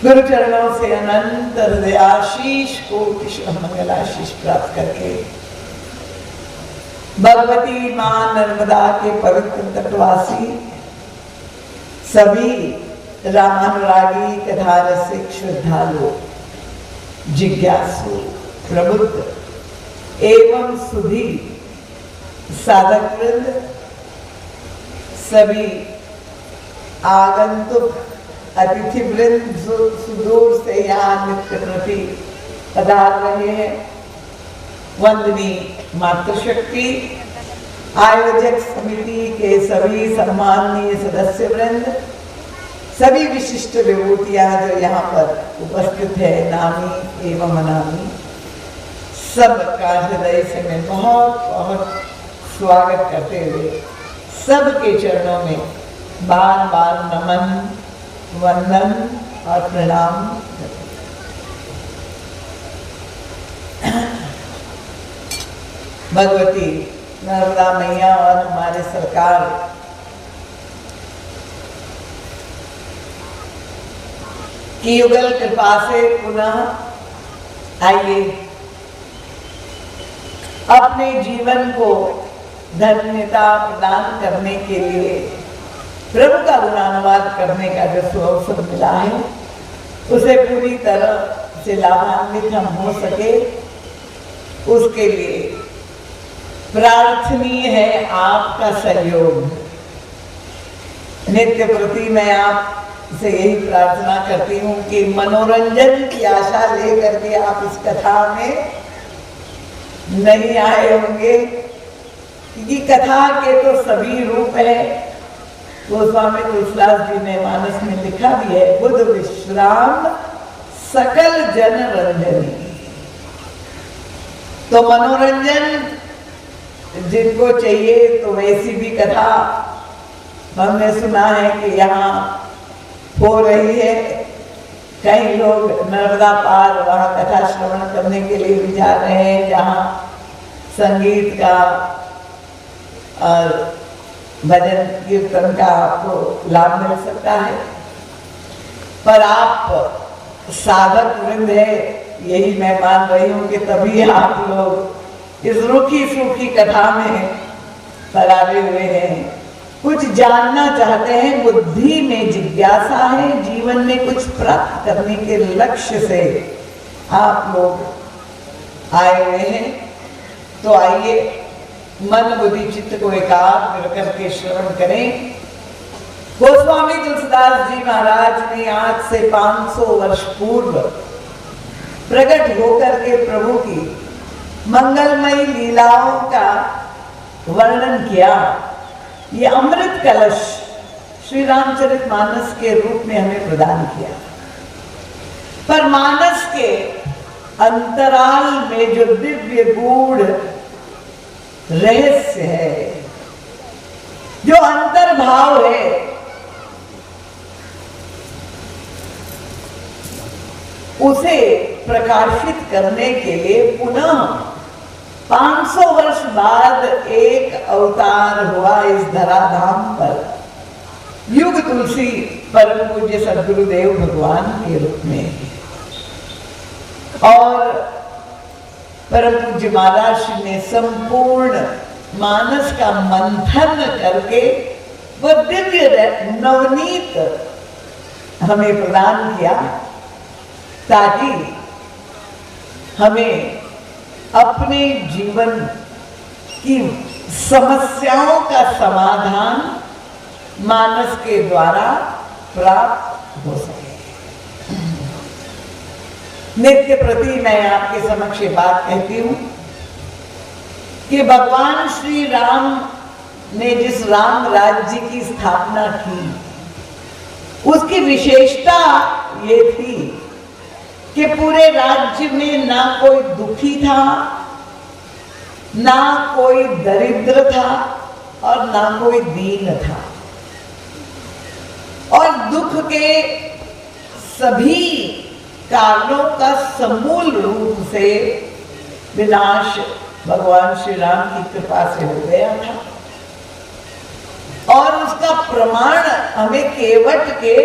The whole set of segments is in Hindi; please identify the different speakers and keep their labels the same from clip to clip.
Speaker 1: गुरु चरणों से अनंत हृदयाशीष को मंगलाशीष प्राप्त करके भगवती मां नर्मदा के पवित्र तटवासी सभी रामानुरागी कथा रसिक श्रद्धालु जिज्ञासु प्रबुद्ध एवं सुधी साधक वृंद सभी आगंतुक अतिथि वृंद सुदूर से यहाँ नित्य प्रति पधार रहे हैं। वंदनीय मातृशक्ति आयोजक समिति के सभी सम्माननीय सदस्य वृंद, सभी विशिष्ट विभूतियां जो यहाँ पर उपस्थित है, नामी एवं अनामी, सबका हृदय से मैं बहुत बहुत स्वागत करते हुए सबके चरणों में बार बार नमन वंदन और प्रणाम। भगवती नर्मदा मैया और हमारे सरकार की युगल कृपा से पुनः आइए अपने जीवन को धन्यता प्रदान करने के लिए प्रभु का गुणानुवाद करने का जो अवसर मिला है उसे पूरी तरह से लाभान्वित हम हो सके, उसके लिए प्रार्थनीय है आपका सहयोग। नित्य प्रति मैं आपसे यही प्रार्थना करती हूँ कि मनोरंजन की आशा लेकर के आप इस कथा में नहीं आए होंगे, क्योंकि कथा के तो सभी रूप है। गोस्वामी तुलसीदास जी ने मानस में लिखा भी है, बुध विश्राम सकल जन रंजनी। तो मनोरंजन जिनको चाहिए तो वैसी भी कथा हमने सुना है कि यहाँ हो रही है। कई लोग नर्मदा पार वहाँ कथा श्रवण करने के लिए भी जा रहे हैं, जहाँ संगीत का और भजन कीर्तन का आपको लाभ मिल सकता है। पर आप साधक वृंद है, यही मैं मान रही हूँ कि तभी आप लोग इस रूखी सूखी कथा में पधारे हुए हैं। कुछ जानना चाहते हैं, बुद्धि में जिज्ञासा है, जीवन में कुछ प्राप्त करने के लक्ष्य से आप लोग आए हुए हैं। तो आइए मन बुद्धि चित्त को एकाग्र करके श्रवण करें। गोस्वामी तुलसीदास जी महाराज ने आज से 500 वर्ष पूर्व प्रकट होकर के प्रभु की मंगलमयी लीलाओं का वर्णन किया। ये अमृत कलश श्री रामचरितमानस के रूप में हमें प्रदान किया। पर मानस के अंतराल में जो दिव्य गूढ़ रहस्य है, जो अंतर्भाव है, उसे प्रकाशित करने के लिए पुनः 500 वर्ष बाद एक अवतार हुआ इस धराधाम पर। युग तुलसी परम पूज्य सद्गुरुदेव भगवान के रूप में, और परम पूज्य महाराज ने संपूर्ण मानस का मंथन करके वह दिव्य नवनीत हमें प्रदान किया, ताकि हमें अपने जीवन की समस्याओं का समाधान मानस के द्वारा प्राप्त हो सके। नित्य प्रति मैं आपके समक्ष बात कहती हूँ कि भगवान श्री राम ने जिस राम राज्य की स्थापना की, उसकी विशेषता ये थी कि पूरे राज्य में ना कोई दुखी था, ना कोई दरिद्र था, और ना कोई दीन था। और दुख के सभी कारणों का समूल रूप से विनाश भगवान श्री राम की कृपा से हो गया था। और उसका प्रमाण हमें केवट के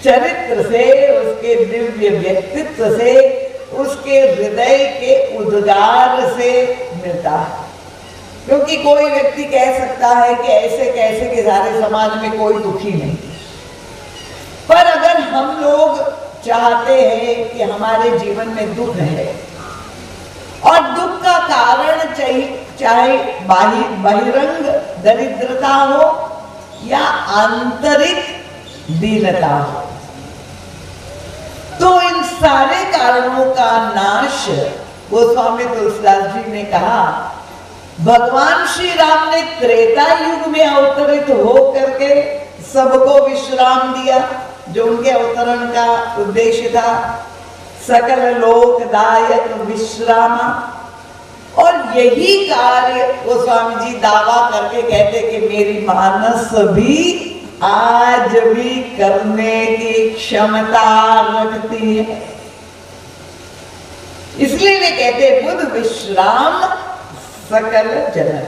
Speaker 1: चरित्र से, उसके दिव्य व्यक्तित्व से, उसके हृदय के उद्गार से मिलता है। क्योंकि कोई व्यक्ति कह सकता है कि ऐसे कैसे कि सारे समाज में कोई दुखी नहीं, पर अगर हम लोग चाहते हैं कि हमारे जीवन में दुख है और दुख का कारण चाहे बहिरंग दरिद्रता हो या आंतरिक दीनता हो, तो इन सारे कारणों का नाश गोस्वामी तुलसीदास जी ने कहा, भगवान श्री राम ने त्रेता युग में अवतरित हो करके सबको विश्राम दिया, जो उनके अवतरण का उद्देश्य था, सकल लोकदायक विश्रामा। और यही कार्य गोस्वामी जी दावा करके कहते कि मेरी मानस भी आज भी करने की क्षमता रखती है। इसलिए वे कहते बुध विश्राम सकल जनक।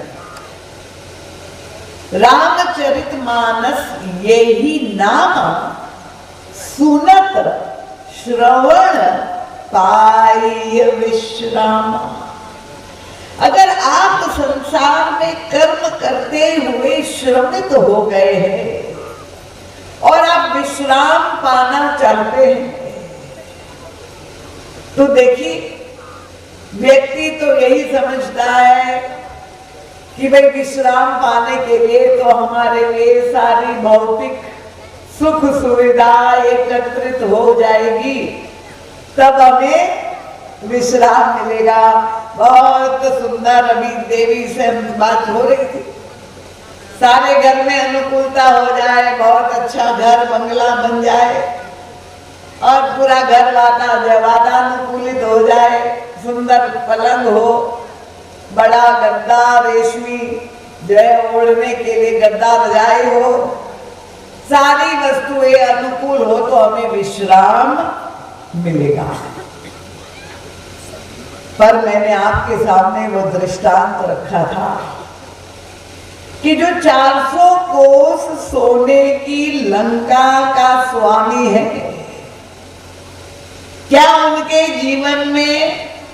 Speaker 1: रामचरितमानस यही नाम सुनत श्रवण पाई विश्राम। अगर आप संसार में कर्म करते हुए श्रमित हो गए हैं और आप विश्राम पाना चाहते हैं, तो देखिए व्यक्ति तो यही समझता है कि भाई विश्राम पाने के लिए तो हमारे लिए सारी भौतिक सुख सुविधा एकत्रित हो जाएगी, तब हमें विश्राम मिलेगा। बहुत सुंदर अभी देवी से बात हो रही थी, सारे घर में अनुकूलता हो जाए, बहुत अच्छा घर बंगला बन जाए और पूरा घर वातानुकूलित हो जाए, सुंदर पलंग हो, बड़ा गद्दा रेशमी जो है ओढ़ने के लिए गद्दा रजाई हो, सारी वस्तुएं अनुकूल हो, तो हमें विश्राम मिलेगा। पर मैंने आपके सामने वो दृष्टांत रखा था कि जो 400 कोस सोने की लंका का स्वामी है, क्या उनके जीवन में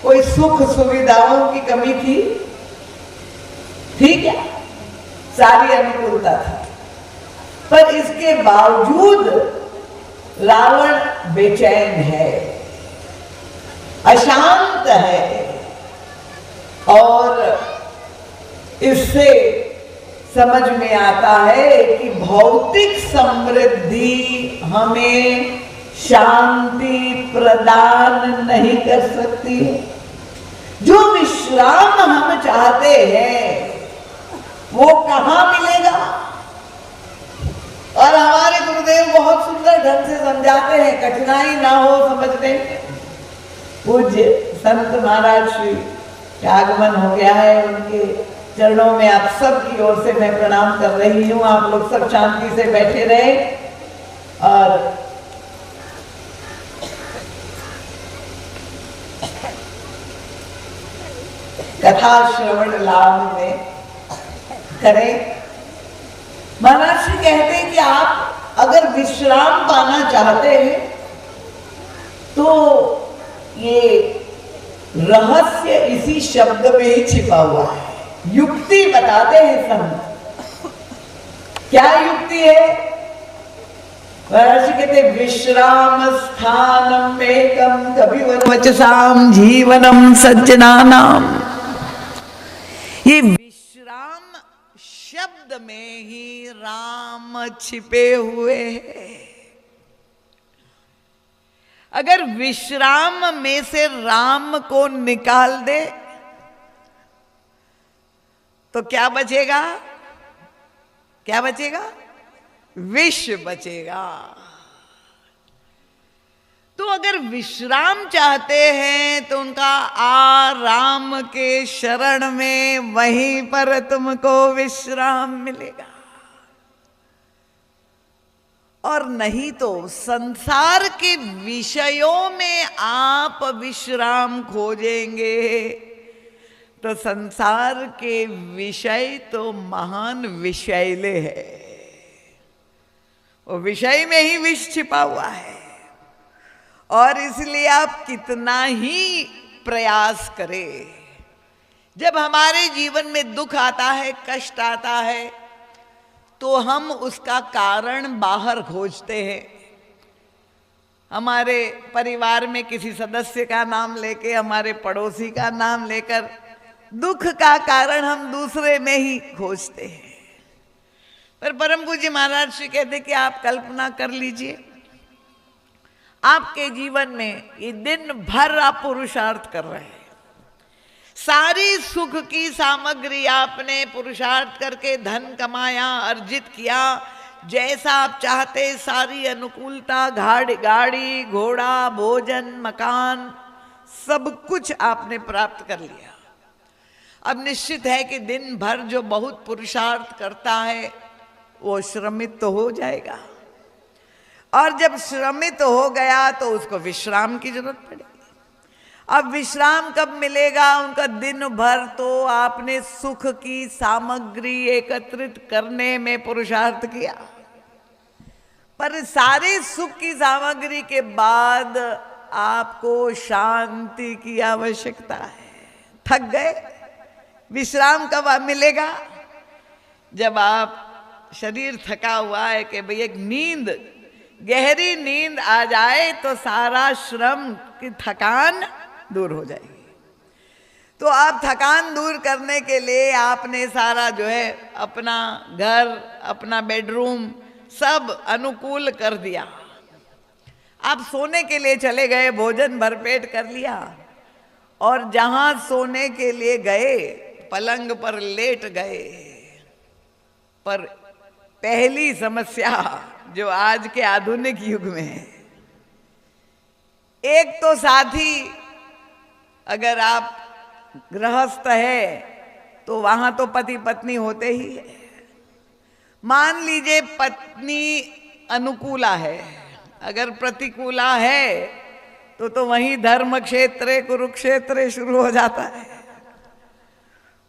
Speaker 1: कोई सुख सुविधाओं की कमी थी? ठीक है, सारी अनुकूलता थी, पर इसके बावजूद रावण बेचैन है, अशांत है, और इससे समझ में आता है कि भौतिक समृद्धि हमें शांति प्रदान नहीं कर सकती है। जो विश्राम हम चाहते हैं वो कहाँ मिलेगा? और हमारे गुरुदेव बहुत सुंदर ढंग से समझाते हैं, कठिनाई ना हो समझने में। पूज्य संत महाराज श्री का आगमन हो गया है, उनके चरणों में आप सब की ओर से मैं प्रणाम कर रही हूँ। आप लोग सब शांति से बैठे रहे और कथा श्रवण लाभ में करें। महाराज श्री कहते हैं कि आप अगर विश्राम पाना चाहते हैं तो ये रहस्य इसी शब्द में ही छिपा हुआ है। युक्ति बताते हैं संत। क्या युक्ति है? महाराज कहते विश्राम स्थानम एकम कविवचसाम जीवनम सज्जनानाम। ये विश्राम शब्द में ही राम छिपे हुए हैं। अगर विश्राम में से राम को निकाल दे तो क्या बचेगा? क्या बचेगा? विष बचेगा। तो अगर विश्राम चाहते हैं तो उनका राम के शरण में, वहीं पर तुमको विश्राम मिलेगा। और नहीं तो संसार के विषयों में आप विश्राम खोजेंगे तो संसार के विषय तो महान विषैले हैं, वो विषय में ही विष छिपा हुआ है। और इसलिए आप कितना ही प्रयास करें, जब हमारे जीवन में दुख आता है, कष्ट आता है, तो हम उसका कारण बाहर खोजते हैं। हमारे परिवार में किसी सदस्य का नाम लेके, हमारे पड़ोसी का नाम लेकर दुख का कारण हम दूसरे में ही खोजते हैं। पर परम पूज्य महाराज श्री कहते कि आप कल्पना कर लीजिए, आपके जीवन में ये दिन भर आप पुरुषार्थ कर रहे हैं, सारी सुख की सामग्री आपने पुरुषार्थ करके धन कमाया, अर्जित किया, जैसा आप चाहते, सारी अनुकूलता, गाड़ी घोड़ा, भोजन, मकान, सब कुछ आपने प्राप्त कर लिया। अब निश्चित है कि दिन भर जो बहुत पुरुषार्थ करता है वो श्रमित तो हो जाएगा, और जब श्रमित हो गया तो उसको विश्राम की जरूरत पड़ेगी। अब विश्राम कब मिलेगा? उनका दिन भर तो आपने सुख की सामग्री एकत्रित करने में पुरुषार्थ किया, पर सारे सुख की सामग्री के बाद आपको शांति की आवश्यकता है। थक गए, विश्राम कब मिलेगा? जब आप शरीर थका हुआ है कि भाई एक नींद, गहरी नींद आ जाए तो सारा श्रम की थकान दूर हो जाएगी। तो आप थकान दूर करने के लिए आपने सारा जो है अपना घर, अपना बेडरूम सब अनुकूल कर दिया। आप सोने के लिए चले गए, भोजन भरपेट कर लिया, और जहां सोने के लिए गए पलंग पर लेट गए। पर पहली समस्या जो आज के आधुनिक युग में है, एक तो साथी, अगर आप गृहस्थ है तो वहां तो पति पत्नी होते ही है। मान लीजिए पत्नी अनुकूला है, अगर प्रतिकूला है तो वहीं धर्म क्षेत्र कुरुक्षेत्र शुरू हो जाता है।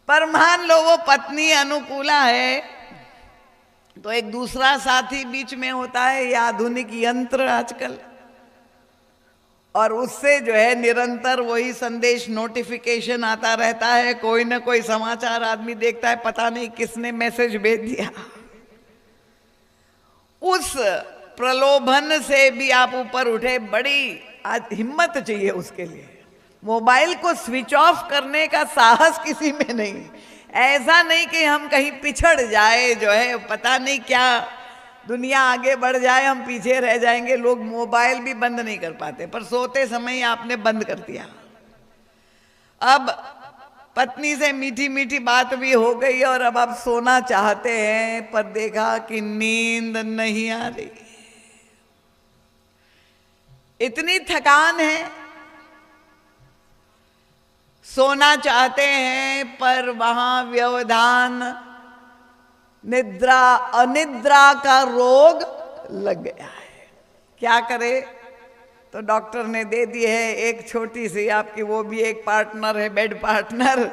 Speaker 1: पर मान लो वो पत्नी अनुकूला है तो एक दूसरा साथी बीच में होता है, ये आधुनिक यंत्र आजकल, और उससे जो है निरंतर वही संदेश, नोटिफिकेशन आता रहता है, कोई ना कोई समाचार आदमी देखता है, पता नहीं किसने मैसेज भेज दिया। उस प्रलोभन से भी आप ऊपर उठे, बड़ी आज हिम्मत चाहिए उसके लिए। मोबाइल को स्विच ऑफ करने का साहस किसी में नहीं। ऐसा नहीं कि हम कहीं पिछड़ जाए, जो है पता नहीं क्या दुनिया आगे बढ़ जाए, हम पीछे रह जाएंगे। लोग मोबाइल भी बंद नहीं कर पाते, पर सोते समय आपने बंद कर दिया। अब पत्नी से मीठी मीठी बात भी हो गई और अब आप सोना चाहते हैं, पर देखा कि नींद नहीं आ रही, इतनी थकान है। सोना चाहते हैं पर वहां व्यवधान, निद्रा अनिद्रा का रोग लग गया है। क्या करे? तो डॉक्टर ने दे दी है एक छोटी सी, आपकी वो भी एक पार्टनर है, बेड पार्टनर,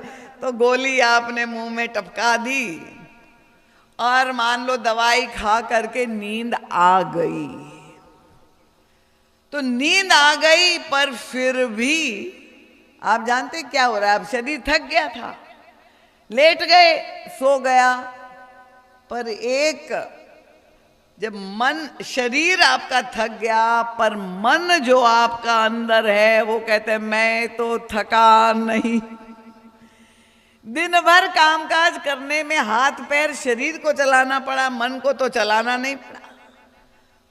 Speaker 1: तो गोली आपने मुंह में टपका दी और मान लो दवाई खा करके नींद आ गई। तो नींद आ गई, पर फिर भी आप जानते क्या हो रहा है? अब शरीर थक गया था, लेट गए, सो गया, पर एक जब मन, शरीर आपका थक गया, पर मन जो आपका अंदर है वो कहते हैं मैं तो थका नहीं। दिन भर कामकाज करने में हाथ पैर शरीर को चलाना पड़ा, मन को तो चलाना नहीं पड़ा।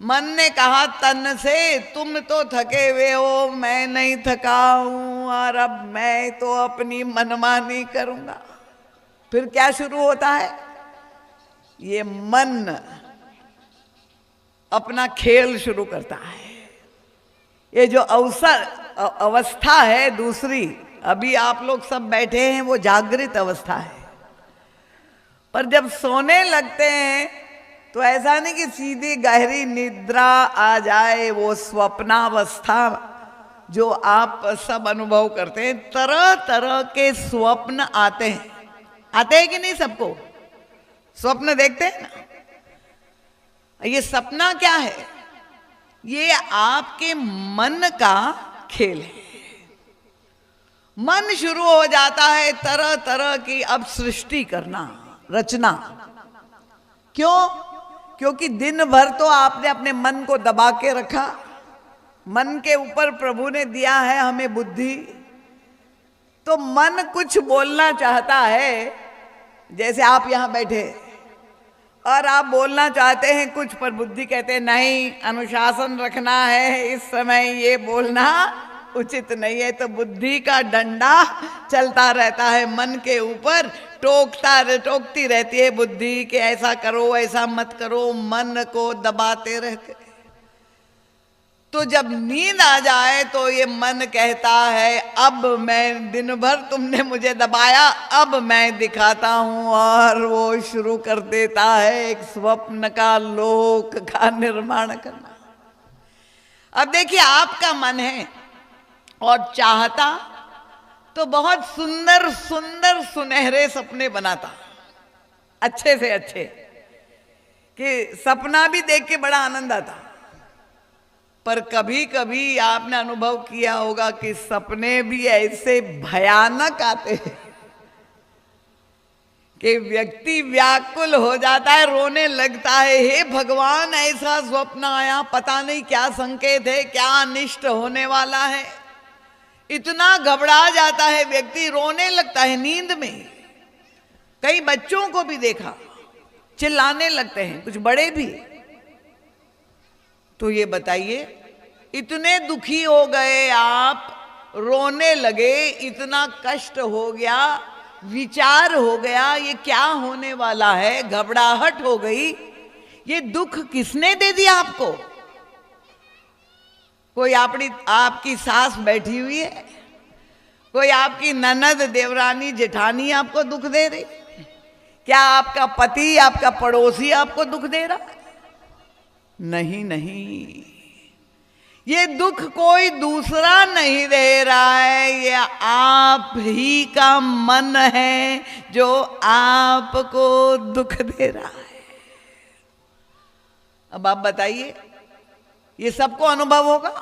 Speaker 1: मन ने कहा तन से तुम तो थके हुए हो, मैं नहीं थका हूं, और अब मैं तो अपनी मनमानी करूंगा। फिर क्या शुरू होता है? ये मन अपना खेल शुरू करता है। ये जो अवस्था है दूसरी, अभी आप लोग सब बैठे हैं, वो जागृत अवस्था है। पर जब सोने लगते हैं तो ऐसा नहीं कि सीधी गहरी निद्रा आ जाए, वो स्वप्नावस्था जो आप सब अनुभव करते हैं। तरह तरह के स्वप्न आते हैं, आते हैं कि नहीं? सबको स्वप्न देखते हैं ना। ये सपना क्या है? ये आपके मन का खेल है। मन शुरू हो जाता है तरह तरह की अब सृष्टि करना, रचना। क्यों? क्योंकि दिन भर तो आपने अपने मन को दबा के रखा। मन के ऊपर प्रभु ने दिया है हमें बुद्धि, तो मन कुछ बोलना चाहता है। जैसे आप यहां बैठे और आप बोलना चाहते हैं कुछ, पर बुद्धि कहते हैं नहीं, अनुशासन रखना है, इस समय ये बोलना उचित नहीं है। तो बुद्धि का डंडा चलता रहता है मन के ऊपर, टोकती रहती है बुद्धि कि ऐसा करो, ऐसा मत करो, मन को दबाते रहते। तो जब नींद आ जाए तो ये मन कहता है अब मैं, दिन भर तुमने मुझे दबाया, अब मैं दिखाता हूं, और वो शुरू कर देता है एक स्वप्न का लोक का निर्माण करना। अब देखिए, आपका मन है और चाहता तो बहुत सुंदर सुंदर सुनहरे सपने बनाता, अच्छे से अच्छे, कि सपना भी देख के बड़ा आनंद आता। पर कभी कभी आपने अनुभव किया होगा कि सपने भी ऐसे भयानक आते हैं कि व्यक्ति व्याकुल हो जाता है, रोने लगता है, हे भगवान ऐसा स्वप्न आया, पता नहीं क्या संकेत है, क्या अनिष्ट होने वाला है। इतना घबरा जाता है व्यक्ति, रोने लगता है नींद में। कई बच्चों को भी देखा चिल्लाने लगते हैं, कुछ बड़े भी। तो ये बताइए, इतने दुखी हो गए आप, रोने लगे, इतना कष्ट हो गया, विचार हो गया, ये क्या होने वाला है, घबराहट हो गई, ये दुख किसने दे दिया आपको? कोई आपकी सास बैठी हुई है, कोई आपकी ननद, देवरानी, जेठानी आपको दुख दे रही? क्या आपका पति, आपका पड़ोसी आपको दुख दे रहा? नहीं नहीं, ये दुख कोई दूसरा नहीं दे रहा है, ये आप ही का मन है जो आपको दुख दे रहा है। अब आप बताइए, ये सबको अनुभव होगा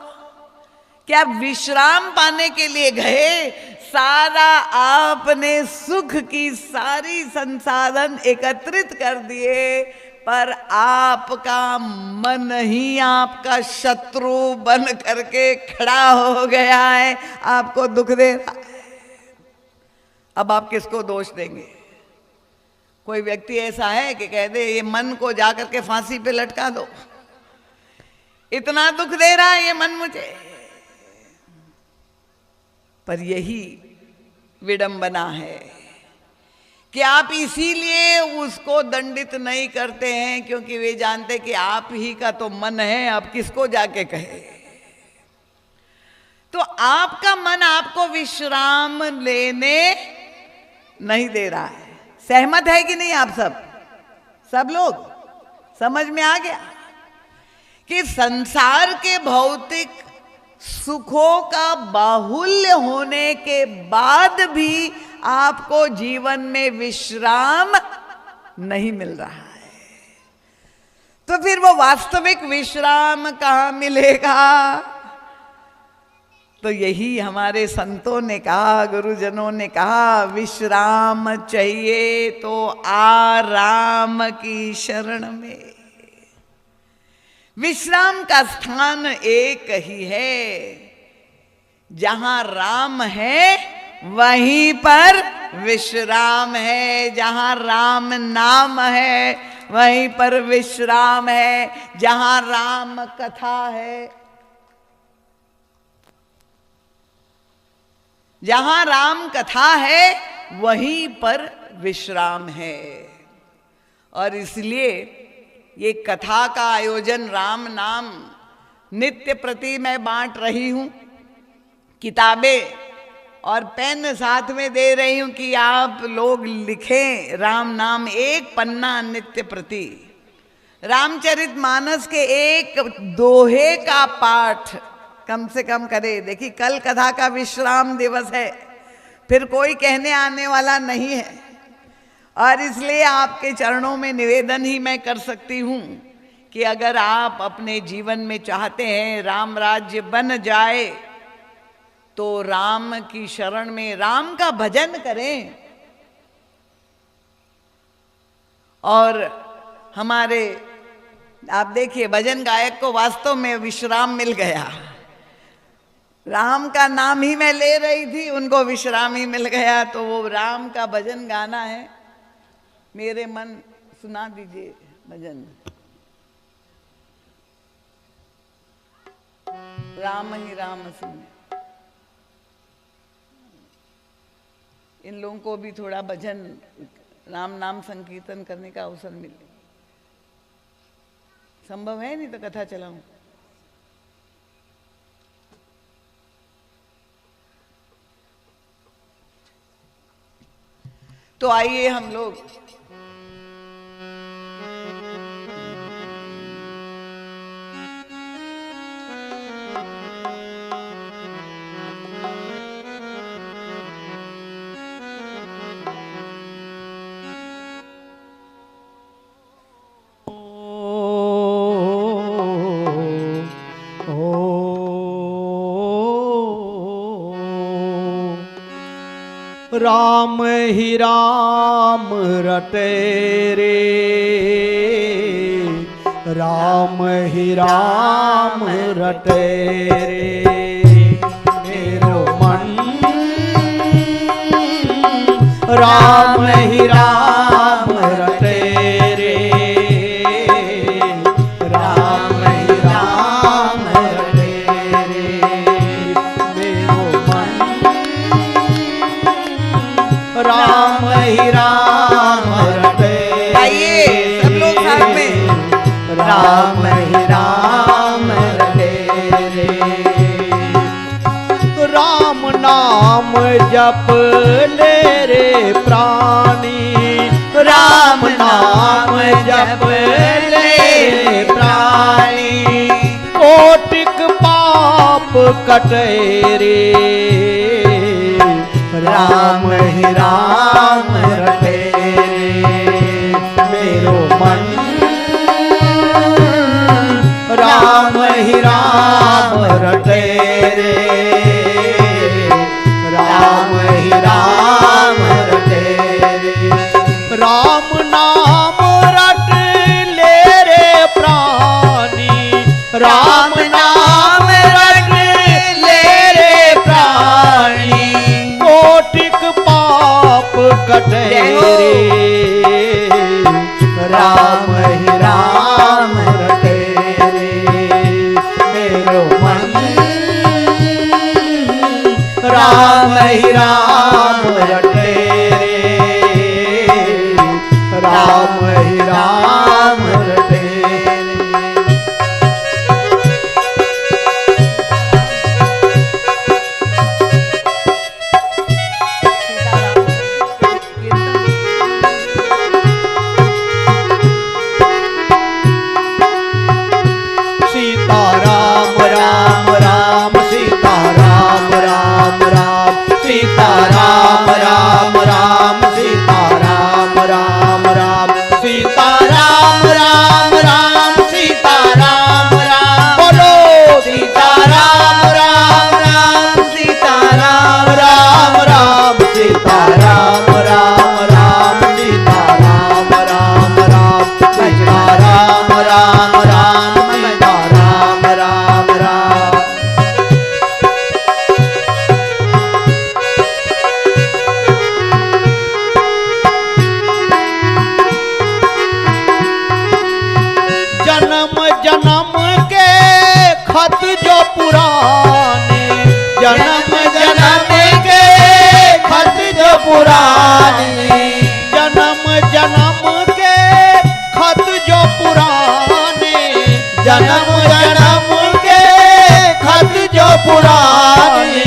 Speaker 1: कि आप विश्राम पाने के लिए गए, सारा आपने सुख की सारी संसाधन एकत्रित कर दिए, पर आपका मन ही आपका शत्रु बन करके खड़ा हो गया है, आपको दुख दे रहा है। अब आप किसको दोष देंगे? कोई व्यक्ति ऐसा है कि कह दे ये मन को जाकर के फांसी पे लटका दो, इतना दुख दे रहा है ये मन मुझे। पर यही विडंबना है कि आप इसीलिए उसको दंडित नहीं करते हैं, क्योंकि वे जानते कि आप ही का तो मन है, आप किसको जाके कहे। तो आपका मन आपको विश्राम लेने नहीं दे रहा है। सहमत है कि नहीं आप सब लोग? समझ में आ गया कि संसार के भौतिक सुखों का बाहुल्य होने के बाद भी आपको जीवन में विश्राम नहीं मिल रहा है, तो फिर वो वास्तविक विश्राम कहाँ मिलेगा? तो यही हमारे संतों ने कहा, गुरुजनों ने कहा, विश्राम चाहिए तो आराम की शरण में। विश्राम का स्थान एक ही है, जहां राम है वहीं पर विश्राम है, जहां राम नाम है वहीं पर विश्राम है, जहां राम कथा है, जहां राम कथा है वहीं पर विश्राम है। और इसलिए ये कथा का आयोजन, राम नाम नित्य प्रति मैं बांट रही हूं, किताबें और पेन साथ में दे रही हूं कि आप लोग लिखें राम नाम, एक पन्ना नित्य प्रति। रामचरितमानस के एक दोहे का पाठ कम से कम करे। देखिए, कल कथा का विश्राम दिवस है, फिर कोई कहने आने वाला नहीं है, और इसलिए आपके चरणों में निवेदन ही मैं कर सकती हूं कि अगर आप अपने जीवन में चाहते हैं राम राज्य बन जाए तो राम की शरण में राम का भजन करें। और हमारे आप देखिए भजन गायक को वास्तव में विश्राम मिल गया। राम का नाम ही मैं ले रही थी, उनको विश्राम ही मिल गया। तो वो राम का भजन गाना है। मेरे मन सुना दीजिए भजन। राम ही राम सुने। इन लोगों को भी थोड़ा भजन राम नाम संकीर्तन करने का अवसर मिले। संभव है, नहीं तो कथा चलाऊं। तो आइए हम लोग
Speaker 2: राम ही राम रटे रे, राम ही राम रटे रे, मेरो मन राम ही राम रटे रे, राम ही राम रटे रे, मेरो मन राम ही राम रटे।
Speaker 1: आइए सब लोग साथ में।
Speaker 2: राम ही राम रटे रे, राम नाम जप ले रे प्राणी, राम नाम जप ले रे प्राणी, कोटिक पाप कटे रे, राम ही राम रटे रे, मेरो मन राम ही राम रटे रे, राम ही राम रटे रे, राम नाम रट ले रे प्राणी, राम नाम रट ले रे प्राणी, कोटिक पाप कटे रे, राम ही राम रटे रे, मेरो मन राम ही राम रटे रे, राम ही राम रटे रे। सीता राम राम राम, सीता राम राम राम, सीता राम राम राम, सीता राम राम राम, सीता राम राम राम, सीता राम राम, बोलो सीता राम राम राम, सीता राम राम राम, सीता राम राम राम, सीता राम राम राम, सीता राम राम राम, सीता राम राम राम। जन्म जन्म के खत जो पुराने, जन्म जन्म के खत जो पुराने, जन्म जन्म के खत जो पुराने, जन्म जन्म के खत जो पुराने,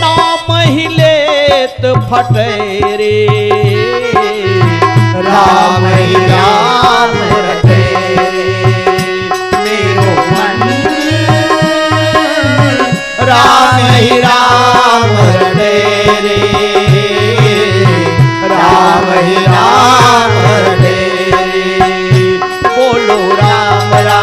Speaker 2: नाम ही लेत फटे रे, राम ही राम रटे रे, मेरो मन राम ही राम रटे रे, राम ही राम रटे रे, बोलो राम राम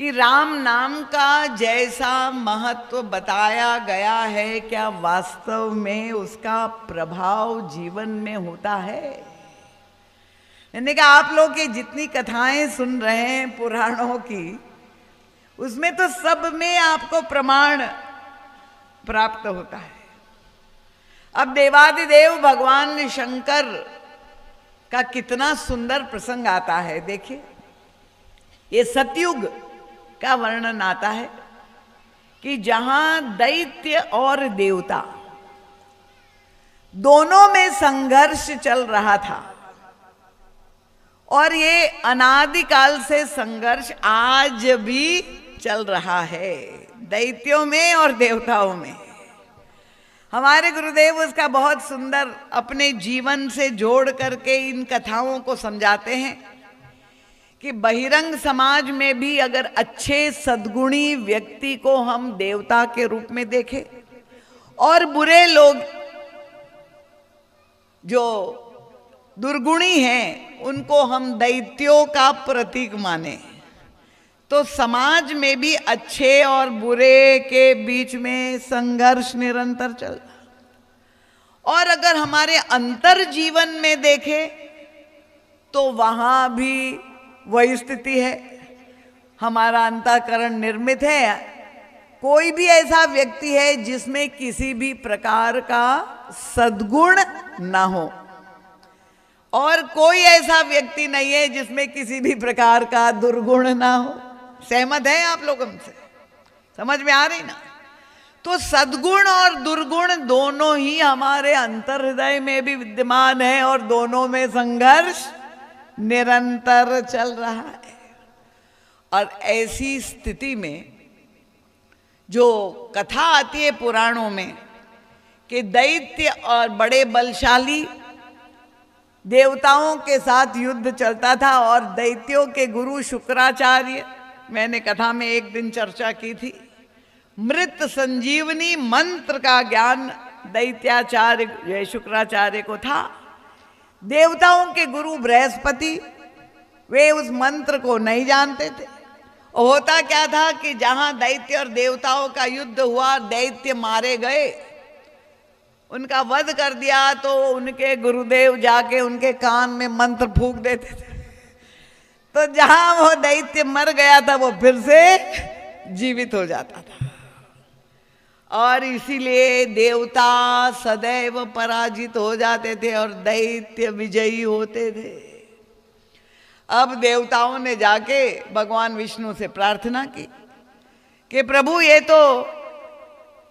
Speaker 1: कि राम नाम का जैसा महत्व बताया गया है, क्या वास्तव में उसका प्रभाव जीवन में होता है? मैंने कहा आप लोग ये जितनी कथाएं सुन रहे हैं पुराणों की, उसमें तो सब में आपको प्रमाण प्राप्त होता है। अब देवादिदेव भगवान शंकर का कितना सुंदर प्रसंग आता है। देखिए, ये सतयुग का वर्णन आता है कि जहां दैत्य और देवता दोनों में संघर्ष चल रहा था, और ये अनादिकाल से संघर्ष आज भी चल रहा है, दैत्यों में और देवताओं में। हमारे गुरुदेव उसका बहुत सुंदर अपने जीवन से जोड़ करके इन कथाओं को समझाते हैं कि बहिरंग समाज में भी अगर अच्छे सद्गुणी व्यक्ति को हम देवता के रूप में देखें और बुरे लोग जो दुर्गुणी हैं उनको हम दैत्यों का प्रतीक माने, तो समाज में भी अच्छे और बुरे के बीच में संघर्ष निरंतर चल। और अगर हमारे अंतर जीवन में देखें तो वहां भी वही स्थिति है। हमारा अंतःकरण निर्मित है, कोई भी ऐसा व्यक्ति है जिसमें किसी भी प्रकार का सद्गुण ना हो, और कोई ऐसा व्यक्ति नहीं है जिसमें किसी भी प्रकार का दुर्गुण ना हो। सहमत है आप लोग हमसे? समझ में आ रही ना? तो सद्गुण और दुर्गुण दोनों ही हमारे अंतर हृदय में भी विद्यमान है, और दोनों में संघर्ष निरंतर चल रहा है। और ऐसी स्थिति में जो कथा आती है पुराणों में कि दैत्य और बड़े बलशाली देवताओं के साथ युद्ध चलता था, और दैत्यों के गुरु शुक्राचार्य, मैंने कथा में एक दिन चर्चा की थी, मृत संजीवनी मंत्र का ज्ञान दैत्याचार्य शुक्राचार्य को था। देवताओं के गुरु बृहस्पति, वे उस मंत्र को नहीं जानते थे। और होता क्या था कि जहां दैत्य और देवताओं का युद्ध हुआ, दैत्य मारे गए, उनका वध कर दिया, तो उनके गुरुदेव जाके उनके कान में मंत्र फूंक देते थे। तो जहां वो दैत्य मर गया था वो फिर से जीवित हो जाता था। और इसीलिए देवता सदैव पराजित हो जाते थे और दैत्य विजयी होते थे। अब देवताओं ने जाके भगवान विष्णु से प्रार्थना की कि प्रभु, ये तो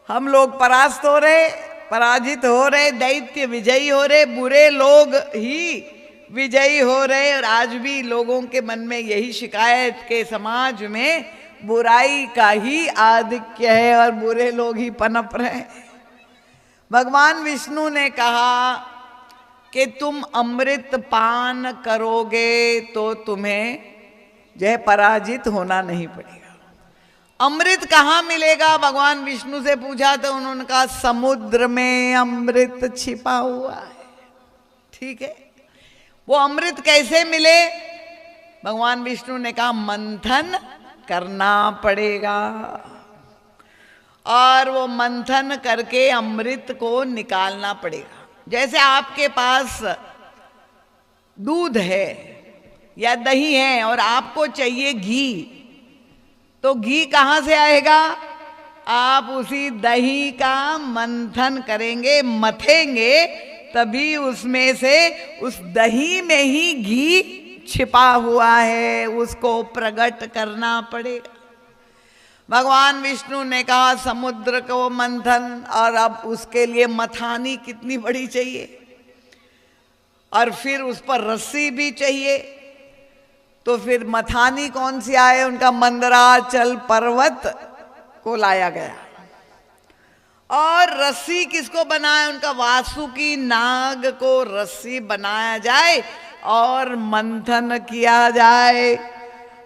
Speaker 1: हम लोग परास्त हो रहे, पराजित हो रहे, दैत्य विजयी हो रहे, बुरे लोग ही विजयी हो रहे, और आज भी लोगों के मन में यही शिकायत के समाज में बुराई का ही आधिक्य है और बुरे लोग ही पनप रहे हैं। भगवान विष्णु ने कहा कि तुम अमृत पान करोगे तो तुम्हें जो है पराजित होना नहीं पड़ेगा। अमृत कहाँ मिलेगा? भगवान विष्णु से पूछा तो उन्होंने कहा समुद्र में अमृत छिपा हुआ है। ठीक है, वो अमृत कैसे मिले? भगवान विष्णु ने कहा मंथन करना पड़ेगा, और वो मंथन करके अमृत को निकालना पड़ेगा। जैसे आपके पास दूध है या दही है और आपको चाहिए घी, तो घी कहाँ से आएगा? आप उसी दही का मंथन करेंगे, मथेंगे, तभी उसमें से, उस दही में ही घी छिपा हुआ है, उसको प्रकट करना पड़ेगा। भगवान विष्णु ने कहा समुद्र को मंथन, और अब उसके लिए मथानी कितनी बड़ी चाहिए, और फिर उस पर रस्सी भी चाहिए। तो फिर मथानी कौन सी आए? उनका मंदराचल पर्वत को लाया गया। और रस्सी किसको बनाए? उनका वासुकी नाग को रस्सी बनाया जाए और मंथन किया जाए।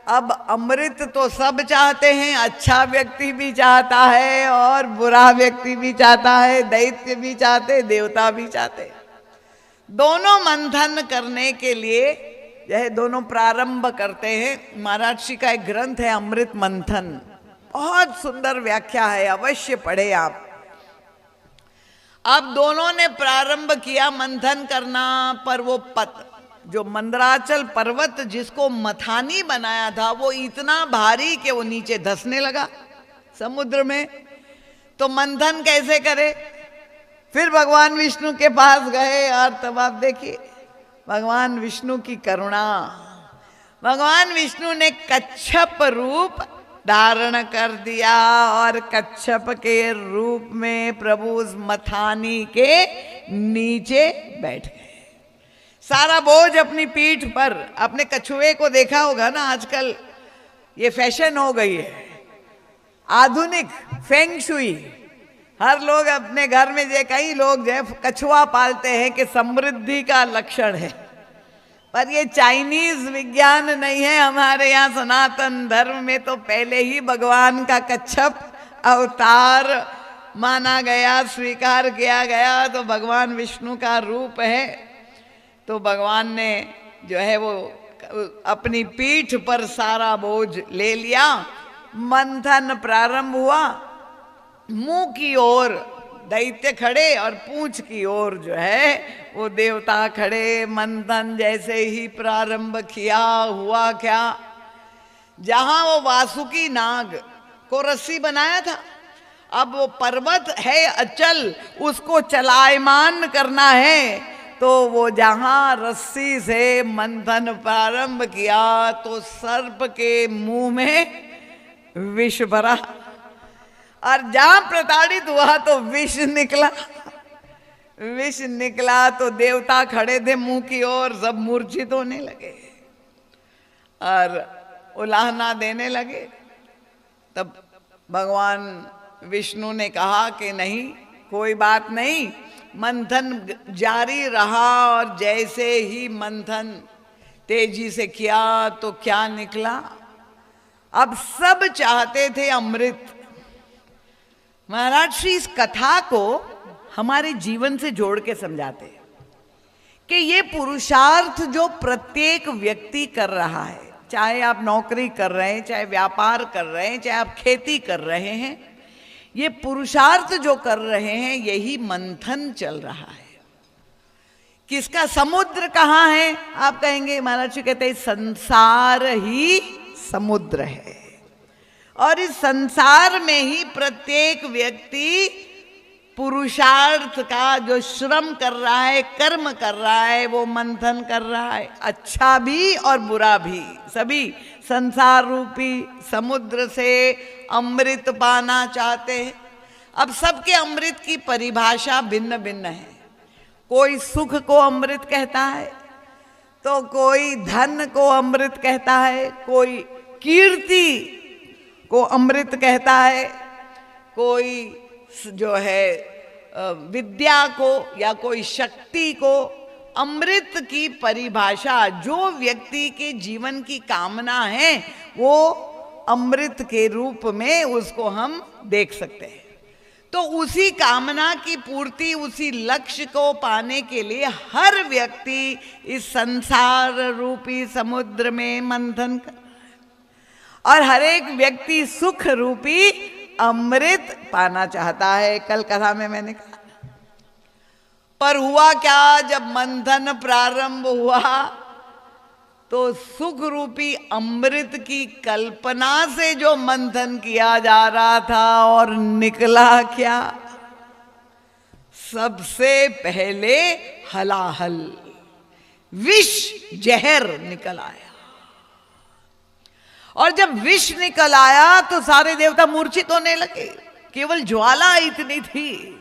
Speaker 1: अब अमृत तो सब चाहते हैं, अच्छा व्यक्ति भी चाहता है और बुरा व्यक्ति भी चाहता है, दैत्य भी चाहते, देवता भी चाहते। दोनों मंथन करने के लिए यह दोनों प्रारंभ करते हैं। महाराज श्री का एक ग्रंथ है अमृत मंथन, बहुत सुंदर व्याख्या है, अवश्य पढ़े आप। अब दोनों ने प्रारंभ किया मंथन करना, पर वो जो मंदराचल पर्वत जिसको मथानी बनाया था वो इतना भारी कि वो नीचे धंसने लगा समुद्र में। तो मंथन कैसे करे? फिर भगवान विष्णु के पास गए और तब आप देखिए भगवान विष्णु की करुणा। भगवान विष्णु ने कच्छप रूप धारण कर दिया और कच्छप के रूप में प्रभु उस मथानी के नीचे बैठ गए। सारा बोझ अपनी पीठ पर। अपने कछुए को देखा होगा ना, आजकल ये फैशन हो गई है, आधुनिक फेंग शुई। हर लोग अपने घर में कई लोग जो कछुआ पालते हैं कि समृद्धि का लक्षण है, पर ये चाइनीज विज्ञान नहीं है। हमारे यहाँ सनातन धर्म में तो पहले ही भगवान का कच्छप अवतार माना गया, स्वीकार किया गया, तो भगवान विष्णु का रूप है। तो भगवान ने जो है वो अपनी पीठ पर सारा बोझ ले लिया। मंथन प्रारंभ हुआ। मुंह की ओर दैत्य खड़े और पूंछ की ओर जो है वो देवता खड़े। मंथन जैसे ही प्रारंभ किया, हुआ क्या, जहां वो वासुकी नाग को रस्सी बनाया था, अब वो पर्वत है अचल, उसको चलायमान करना है। तो वो जहां रस्सी से मंथन प्रारंभ किया तो सर्प के मुंह में विष भरा, और जहां प्रताड़ित हुआ तो विष निकला। विष निकला तो देवता खड़े थे मुंह की ओर, सब मूर्छित होने लगे और उलाहना देने लगे। तब भगवान विष्णु ने कहा कि नहीं, कोई बात नहीं। मंथन जारी रहा और जैसे ही मंथन तेजी से किया तो क्या निकला? अब सब चाहते थे अमृत। महाराज श्री इस कथा को हमारे जीवन से जोड़ के समझाते हैं कि ये पुरुषार्थ जो प्रत्येक व्यक्ति कर रहा है, चाहे आप नौकरी कर रहे हैं, चाहे व्यापार कर रहे हैं, चाहे आप खेती कर रहे हैं, ये पुरुषार्थ जो कर रहे हैं यही मंथन चल रहा है। किसका? समुद्र कहाँ है? आप कहेंगे, महाराज जी कहते हैं संसार ही समुद्र है, और इस संसार में ही प्रत्येक व्यक्ति पुरुषार्थ का जो श्रम कर रहा है, कर्म कर रहा है, वो मंथन कर रहा है। अच्छा भी और बुरा भी, सभी संसार रूपी समुद्र से अमृत पाना चाहते हैं। अब सबके अमृत की परिभाषा भिन्न भिन्न है। कोई सुख को अमृत कहता है, तो कोई धन को अमृत कहता है, कोई कीर्ति को अमृत कहता है, कोई जो है विद्या को या कोई शक्ति को। अमृत की परिभाषा जो व्यक्ति के जीवन की कामना है वो अमृत के रूप में उसको हम देख सकते हैं। तो उसी कामना की पूर्ति, उसी लक्ष्य को पाने के लिए हर व्यक्ति इस संसार रूपी समुद्र में मंथन कर, और हर एक व्यक्ति सुख रूपी अमृत पाना चाहता है। कल कथा में मैंने कहा, पर हुआ क्या, जब मंथन प्रारंभ हुआ तो सुख रूपी अमृत की कल्पना से जो मंथन किया जा रहा था, और निकला क्या? सबसे पहले हलाहल, विष, जहर निकल आया। और जब विष निकल आया तो सारे देवता मूर्छित होने लगे। केवल ज्वाला इतनी थी,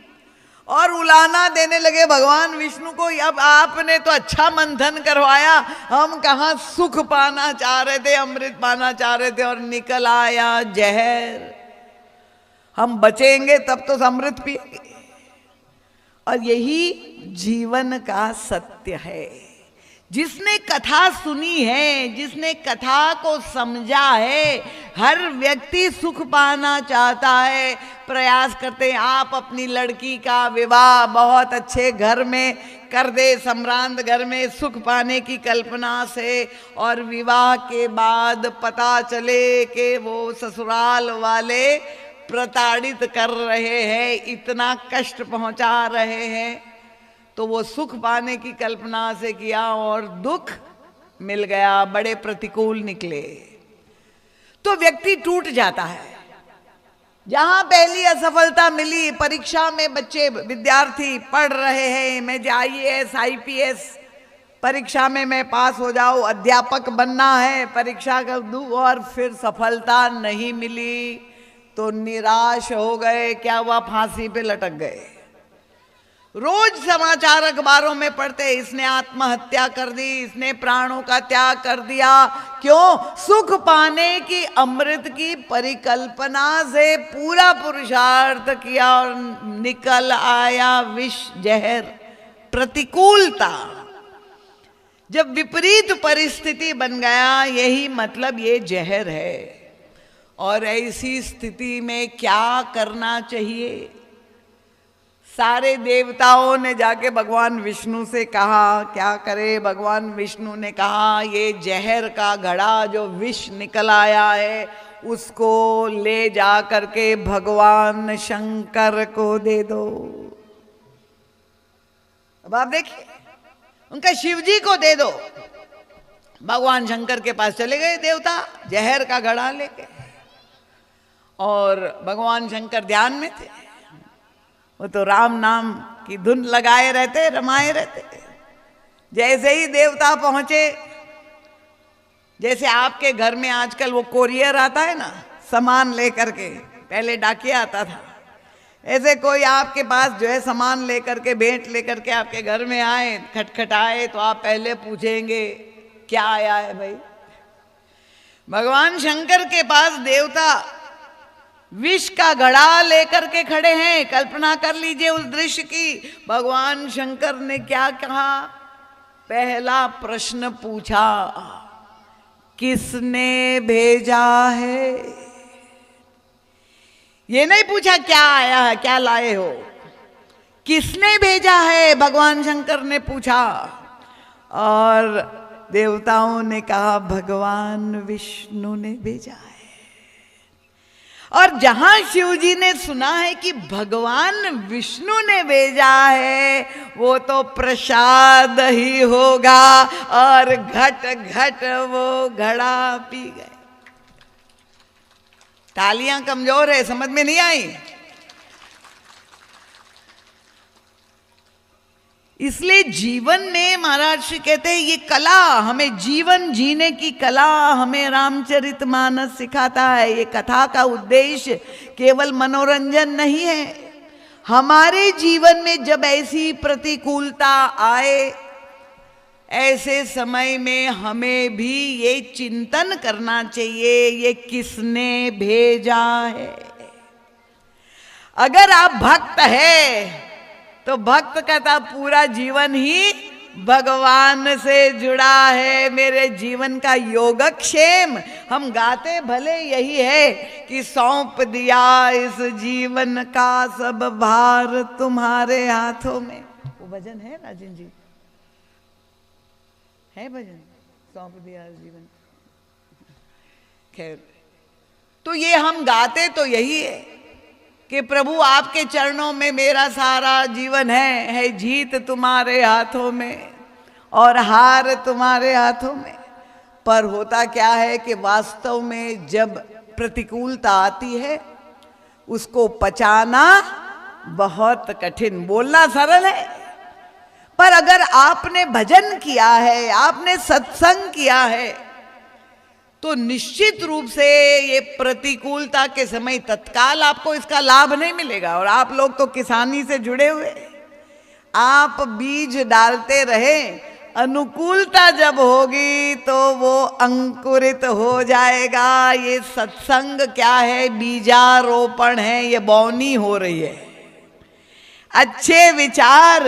Speaker 1: और उलाना देने लगे भगवान विष्णु को, अब आपने तो अच्छा मंथन करवाया, हम कहाँ सुख पाना चाह रहे थे, अमृत पाना चाह रहे थे, और निकल आया जहर। हम बचेंगे तब तो अमृत पिएंगे। और यही जीवन का सत्य है। जिसने कथा सुनी है, जिसने कथा को समझा है, हर व्यक्ति सुख पाना चाहता है, प्रयास करते हैं। आप अपनी लड़की का विवाह बहुत अच्छे घर में कर दे, सम्रांत घर में, सुख पाने की कल्पना से, और विवाह के बाद पता चले कि वो ससुराल वाले प्रताड़ित कर रहे हैं, इतना कष्ट पहुंचा रहे हैं, तो वो सुख पाने की कल्पना से किया और दुख मिल गया, बड़े प्रतिकूल निकले, तो व्यक्ति टूट जाता है। जहां पहली असफलता मिली, परीक्षा में बच्चे विद्यार्थी पढ़ रहे हैं, मैं IAS IPS परीक्षा में मैं पास हो जाऊं, अध्यापक बनना है, परीक्षा कर दूं, और फिर सफलता नहीं मिली तो निराश हो गए। क्या हुआ? फांसी पे लटक गए। रोज समाचार अखबारों में पढ़ते, इसने आत्महत्या कर दी, इसने प्राणों का त्याग कर दिया। क्यों? सुख पाने की, अमृत की परिकल्पना से पूरा पुरुषार्थ किया और निकल आया विष, जहर, प्रतिकूलता। जब विपरीत परिस्थिति बन गया, यही मतलब ये जहर है। और ऐसी स्थिति में क्या करना चाहिए? सारे देवताओं ने जाके भगवान विष्णु से कहा, क्या करे? भगवान विष्णु ने कहा, ये जहर का घड़ा जो विष निकल आया है, उसको ले जा करके भगवान शंकर को दे दो। अब आप देखिए, उनका शिव जी को दे दो। भगवान शंकर के पास चले गए देवता जहर का घड़ा लेके, और भगवान शंकर ध्यान में थे। वो तो राम नाम की धुन लगाए रहते, रमाए रहते। जैसे ही देवता पहुंचे, जैसे आपके घर में आजकल वो कोरियर आता है ना, सामान लेकर के, पहले डाकिया आता था, ऐसे कोई आपके पास जो है सामान लेकर के, भेंट लेकर के आपके घर में आए, खटखटाए, तो आप पहले पूछेंगे क्या आया है भाई। भगवान शंकर के पास देवता विष का घड़ा लेकर के खड़े हैं। कल्पना कर लीजिए उस दृश्य की। भगवान शंकर ने क्या कहा? पहला प्रश्न पूछा, किसने भेजा है? ये नहीं पूछा क्या आया है, क्या लाए हो, किसने भेजा है, भगवान शंकर ने पूछा। और देवताओं ने कहा, भगवान विष्णु ने भेजा है। और जहां शिव जी ने सुना है कि भगवान विष्णु ने भेजा है, वो तो प्रसाद ही होगा, और घट घट वो घड़ा पी गए। तालियां कमजोर है, समझ में नहीं आई? इसलिए जीवन में महाराज श्री कहते हैं, ये कला, हमें जीवन जीने की कला हमें रामचरितमानस सिखाता है। ये कथा का उद्देश्य केवल मनोरंजन नहीं है। हमारे जीवन में जब ऐसी प्रतिकूलता आए, ऐसे समय में हमें भी ये चिंतन करना चाहिए, ये किसने भेजा है। अगर आप भक्त है तो भक्त का पूरा जीवन ही भगवान से जुड़ा है। मेरे जीवन का योगक्षेम हम गाते भले यही है कि सौंप दिया इस जीवन का सब भार तुम्हारे हाथों में। वो भजन है राजन जी, है भजन, सौंप दिया इस जीवन। खैर, तो ये हम गाते तो यही है कि प्रभु आपके चरणों में मेरा सारा जीवन है जीत तुम्हारे हाथों में और हार तुम्हारे हाथों में। पर होता क्या है कि वास्तव में जब प्रतिकूलता आती है, उसको पचाना बहुत कठिन। बोलना सरल है, पर अगर आपने भजन किया है, आपने सत्संग किया है, तो निश्चित रूप से ये प्रतिकूलता के समय तत्काल आपको इसका लाभ नहीं मिलेगा। और आप लोग तो किसानी से जुड़े हुए, आप बीज डालते रहे, अनुकूलता जब होगी तो वो अंकुरित हो जाएगा। ये सत्संग क्या है? बीजारोपण है, ये बौनी हो रही है। अच्छे विचार,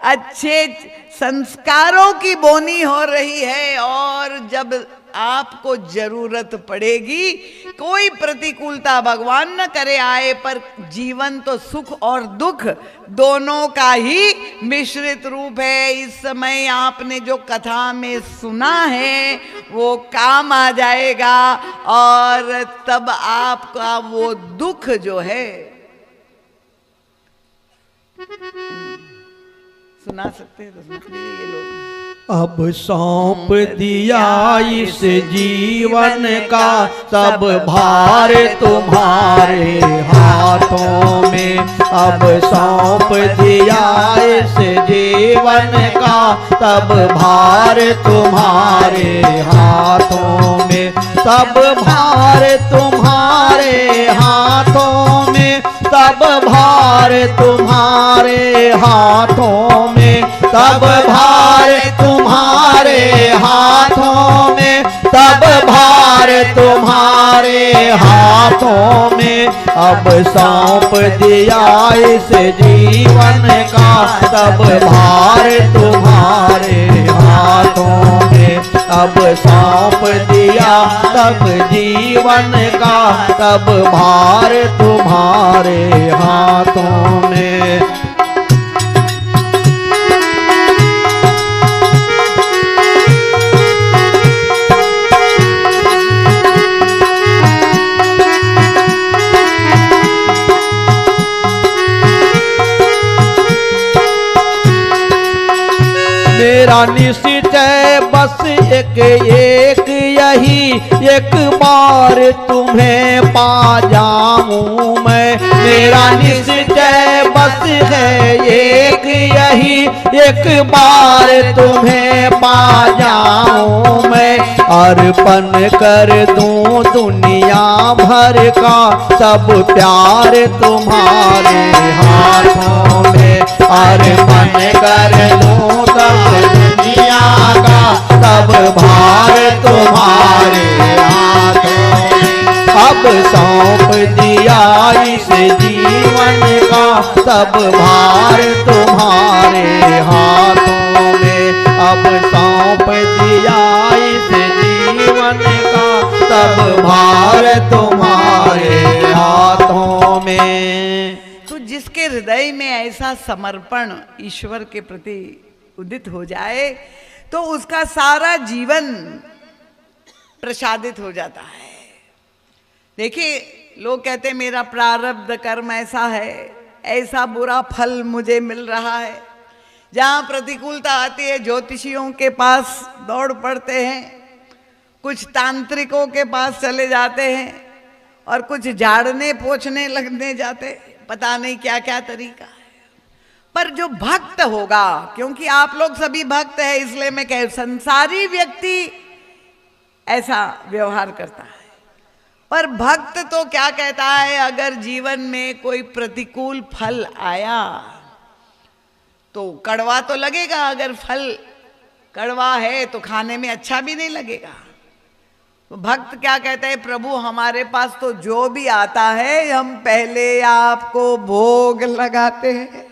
Speaker 1: अच्छे संस्कारों की बोनी हो रही है। और जब आपको जरूरत पड़ेगी, कोई प्रतिकूलता भगवान न करे आए, पर जीवन तो सुख और दुख दोनों का ही मिश्रित रूप है। इस समय आपने जो कथा में सुना है वो काम आ जाएगा, और तब आपका वो दुख जो है सुना सकते हैं तो सुन लीजिए ये लोग।
Speaker 2: अब सौंप दिया इस जीवन का सब भार तुम्हारे हाथों में। अब सौंप दिया इस जीवन का सब भार तुम्हारे हाथों में। सब भार तुम्हारे हाथों में, सब भार तुम्हारे हाथों में, सब भार तुम्हारे हाथों में, सब भार तुम्हारे हाथों में। अब सौंप दिया इस जीवन का सब भार तुम्हारे हाथों में। अब सौंप दिया सब जीवन का सब भार तुम्हारे हाथों में। मेरा निश्चय बस एक एक यही, एक बार तुम्हें पा जाऊं मैं। मेरा निश्चय बस है एक यही, एक बार तुम्हें पा जाऊं मैं। अर्पण कर दूं दुनिया भर का सब प्यार तुम्हारे हाथों में। अर्पण कर दूं दुनिया का सब भार तुम्हारे हाथों में। अब सौंप दिया इस जीवन का सब भार तुम्हारे हाथों में। अब सौंप दिया इस जीवन का सब भार तुम्हारे हाथों में।
Speaker 1: तो जिसके हृदय में ऐसा समर्पण ईश्वर के प्रति उदित हो जाए तो उसका सारा जीवन प्रसादित हो जाता है। देखिए, लोग कहते हैं मेरा प्रारब्ध कर्म ऐसा है, ऐसा बुरा फल मुझे मिल रहा है। जहाँ प्रतिकूलता आती है ज्योतिषियों के पास दौड़ पड़ते हैं, कुछ तांत्रिकों के पास चले जाते हैं, और कुछ झाड़ने पोछने लगने जाते, पता नहीं क्या क्या तरीका है। पर जो भक्त होगा, क्योंकि आप लोग सभी भक्त हैं इसलिए मैं कह, संसारी व्यक्ति ऐसा व्यवहार करता है, पर भक्त तो क्या कहता है, अगर जीवन में कोई प्रतिकूल फल आया तो कड़वा तो लगेगा। अगर फल कड़वा है तो खाने में अच्छा भी नहीं लगेगा। तो भक्त क्या कहते हैं, प्रभु हमारे पास तो जो भी आता है हम पहले आपको भोग लगाते हैं,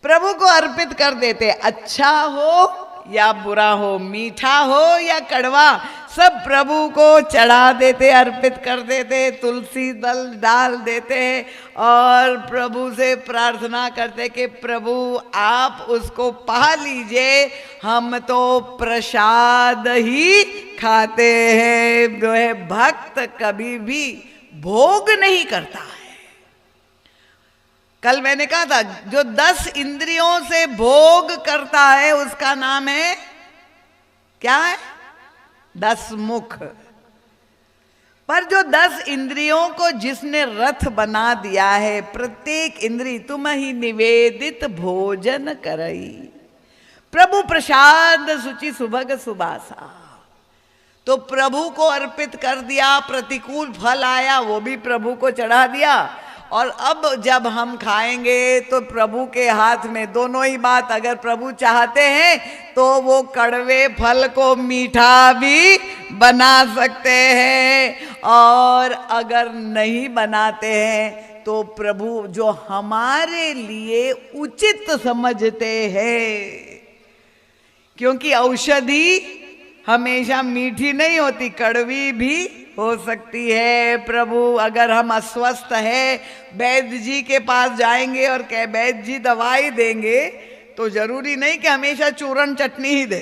Speaker 1: प्रभु को अर्पित कर देते। अच्छा हो या बुरा हो, मीठा हो या कड़वा, सब प्रभु को चढ़ा देते, अर्पित कर देते, तुलसी दल डाल देते और प्रभु से प्रार्थना करते कि प्रभु आप उसको पा लीजिए, हम तो प्रसाद ही खाते हैं। जो है भक्त कभी भी भोग नहीं करता है। कल मैंने कहा था जो 10 इंद्रियों से भोग करता है उसका नाम है क्या है, 10 मुख। पर जो 10 इंद्रियों को जिसने रथ बना दिया है, प्रत्येक इंद्री तुम ही निवेदित भोजन करई, प्रभु प्रसाद सुचि सुभग सुबासा। तो प्रभु को अर्पित कर दिया, प्रतिकूल फल आया वो भी प्रभु को चढ़ा दिया, और अब जब हम खाएंगे तो प्रभु के हाथ में दोनों ही बात। अगर प्रभु चाहते हैं तो वो कड़वे फल को मीठा भी बना सकते हैं, और अगर नहीं बनाते हैं तो प्रभु जो हमारे लिए उचित समझते हैं, क्योंकि औषधि हमेशा मीठी नहीं होती, कड़वी भी हो सकती है। प्रभु अगर हम अस्वस्थ है, वैद्य जी के पास जाएंगे और कह वैद्य जी दवाई देंगे, तो जरूरी नहीं कि हमेशा चूरन चटनी ही दे,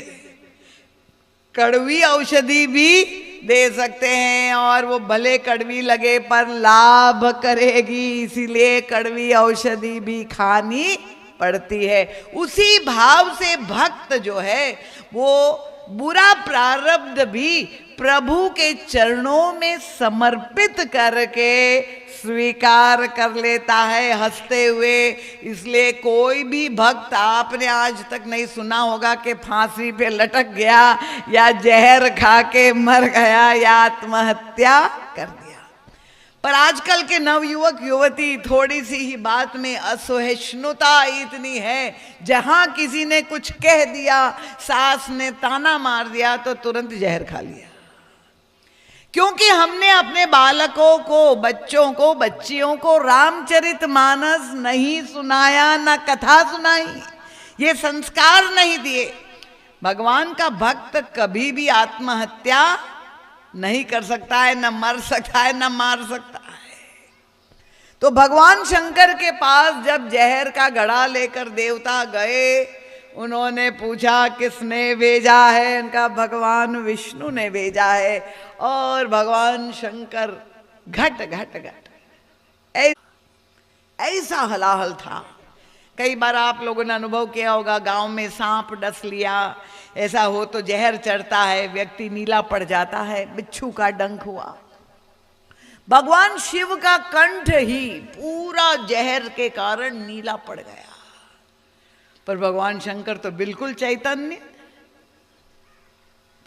Speaker 1: कड़वी औषधि भी दे सकते हैं, और वो भले कड़वी लगे पर लाभ करेगी, इसीलिए कड़वी औषधि भी खानी पड़ती है। उसी भाव से भक्त जो है वो बुरा प्रारब्ध भी प्रभु के चरणों में समर्पित करके स्वीकार कर लेता है हंसते हुए। इसलिए कोई भी भक्त, आपने आज तक नहीं सुना होगा कि फांसी पे लटक गया या जहर खा के मर गया या आत्महत्या कर दिया। पर आजकल के नवयुवक युवती थोड़ी सी ही बात में असहिष्णुता इतनी है, जहां किसी ने कुछ कह दिया, सास ने ताना मार दिया तो तुरंत जहर खा लिया, क्योंकि हमने अपने बालकों को, बच्चों को, बच्चियों को रामचरितमानस नहीं सुनाया, ना कथा सुनाई, ये संस्कार नहीं दिए। भगवान का भक्त कभी भी आत्महत्या नहीं कर सकता है, न मर सकता है, न मार सकता है। तो भगवान शंकर के पास जब जहर का घड़ा लेकर देवता गए, उन्होंने पूछा किसने भेजा है? इनका भगवान विष्णु ने भेजा है। और भगवान शंकर घट घट घट ऐसा हलाहल था। कई बार आप लोगों ने अनुभव किया होगा, गांव में सांप डस लिया, ऐसा हो तो जहर चढ़ता है, व्यक्ति नीला पड़ जाता है, बिच्छू का डंक हुआ। भगवान शिव का कंठ ही पूरा जहर के कारण नीला पड़ गया, पर भगवान शंकर तो बिल्कुल चैतन्य।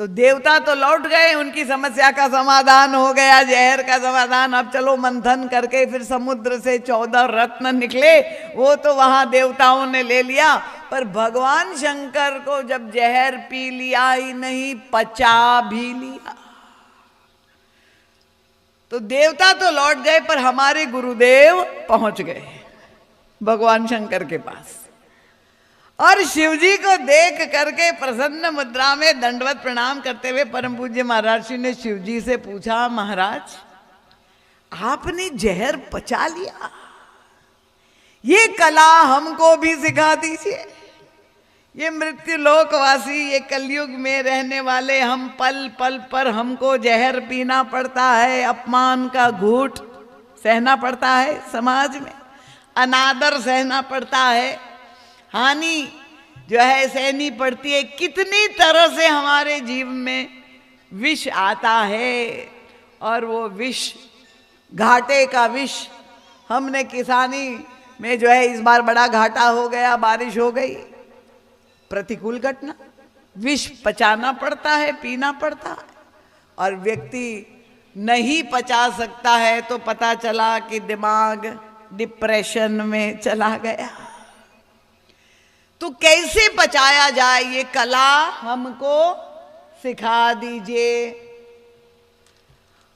Speaker 1: तो देवता तो लौट गए, उनकी समस्या का समाधान हो गया, जहर का समाधान। अब चलो मंथन करके फिर समुद्र से 14 रत्न निकले, वो तो वहां देवताओं ने ले लिया, पर भगवान शंकर को जब जहर पी लिया ही नहीं, पचा भी लिया। तो देवता तो लौट गए, पर हमारे गुरुदेव पहुंच गए भगवान शंकर के पास, और शिवजी को देख करके प्रसन्न मुद्रा में दंडवत प्रणाम करते हुए परम पूज्य महाराज जी ने शिवजी से पूछा, महाराज आपने जहर पचा लिया, ये कला हमको भी सिखा दीजिए। ये मृत्यु लोकवासी, ये कलयुग में रहने वाले हम, पल पल पर हमको जहर पीना पड़ता है, अपमान का घूंट सहना पड़ता है, समाज में अनादर सहना पड़ता है, हानि जो है सहनी पड़ती है। कितनी तरह से हमारे जीवन में विष आता है, और वो विष, घाटे का विष। हमने किसानी में जो है इस बार बड़ा घाटा हो गया, बारिश हो गई, प्रतिकूल घटना, विष पचाना पड़ता है, पीना पड़ता है, और व्यक्ति नहीं पचा सकता है तो पता चला कि दिमाग डिप्रेशन में चला गया। तो कैसे पचाया जाए, ये कला हमको सिखा दीजिए।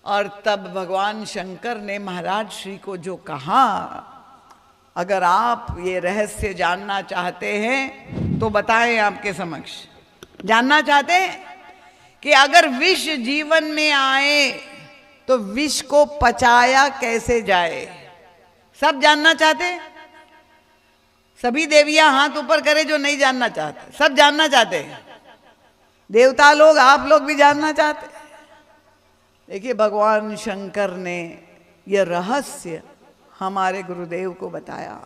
Speaker 1: और तब भगवान शंकर ने महाराज श्री को जो कहा, अगर आप ये रहस्य जानना चाहते हैं तो बताएं आपके समक्ष। जानना चाहते हैं कि अगर विष जीवन में आए तो विष को पचाया कैसे जाए? सब जानना चाहते हैं? सभी देवियां हाथ ऊपर करें जो नहीं जानना चाहते। सब जानना चाहते हैं, देवता लोग, आप लोग भी जानना चाहते हैं। देखिए, भगवान शंकर ने यह रहस्य हमारे गुरुदेव को बताया,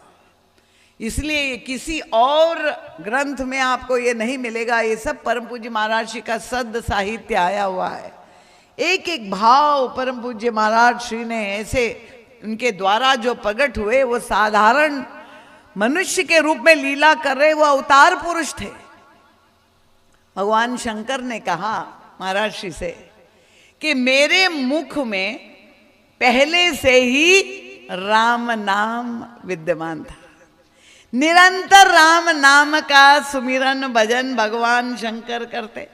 Speaker 1: इसलिए किसी और ग्रंथ में आपको ये नहीं मिलेगा। ये सब परम पूज्य महाराज श्री का सद साहित्य आया हुआ है। एक एक भाव परम पूज्य महाराज श्री ने ऐसे, उनके द्वारा जो प्रकट हुए, वो साधारण मनुष्य के रूप में लीला कर रहे, वो अवतार पुरुष थे। भगवान शंकर ने कहा महाराज श्री से कि मेरे मुख में पहले से ही राम नाम विद्यमान था। निरंतर राम नाम का सुमिरन भजन भगवान शंकर करते।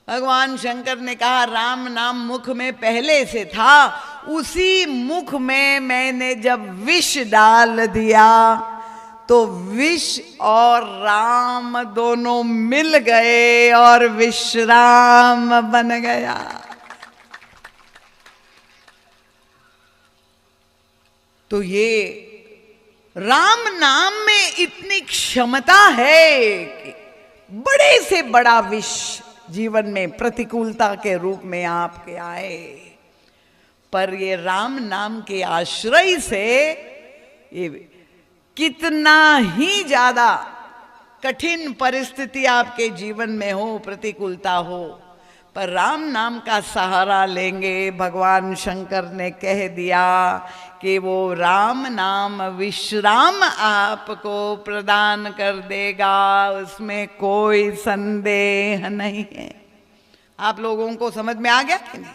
Speaker 1: भगवान शंकर ने कहा राम नाम मुख में पहले से था, उसी मुख में मैंने जब विष डाल दिया तो विष और राम दोनों मिल गए और विश्राम बन गया। तो ये राम नाम में इतनी क्षमता है कि बड़े से बड़ा विष जीवन में प्रतिकूलता के रूप में आपके आए, पर ये राम नाम के आश्रय से ये कितना ही ज्यादा कठिन परिस्थिति आपके जीवन में हो, प्रतिकूलता हो, पर राम नाम का सहारा लेंगे। भगवान शंकर ने कह दिया कि वो राम नाम विश्राम आपको प्रदान कर देगा, उसमें कोई संदेह नहीं है। आप लोगों को समझ में आ गया कि नहीं?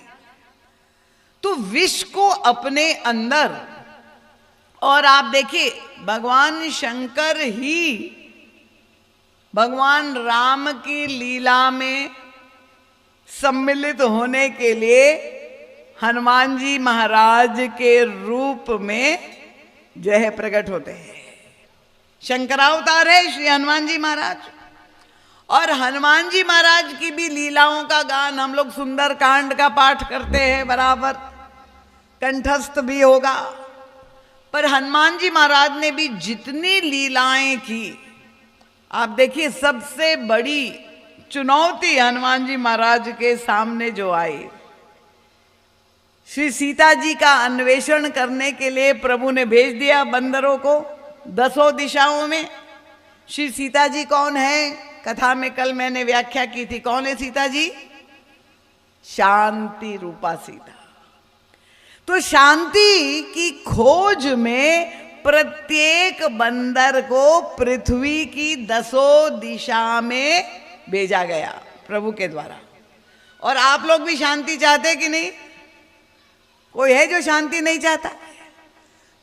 Speaker 1: तो विष को अपने अंदर, और आप देखिए भगवान शंकर ही भगवान राम की लीला में सम्मिलित होने के लिए हनुमान जी महाराज के रूप में जो है प्रकट होते हैं। शंकरावतार है श्री हनुमान जी महाराज, और हनुमान जी महाराज की भी लीलाओं का गान हम लोग सुंदर कांड का पाठ करते हैं, बराबर कंठस्थ भी होगा। पर हनुमान जी महाराज ने भी जितनी लीलाएं की, आप देखिए सबसे बड़ी चुनौती हनुमान जी महाराज के सामने जो आई, श्री सीता जी का अन्वेषण करने के लिए प्रभु ने भेज दिया बंदरों को 10 दिशाओं में। श्री सीता जी कौन है? कथा में कल मैंने व्याख्या की थी। कौन है सीता जी? शांति रूपा सीता। तो शांति की खोज में प्रत्येक बंदर को पृथ्वी की 10 दिशा में भेजा गया प्रभु के द्वारा। और आप लोग भी शांति चाहते कि नहीं? कोई है जो शांति नहीं चाहता?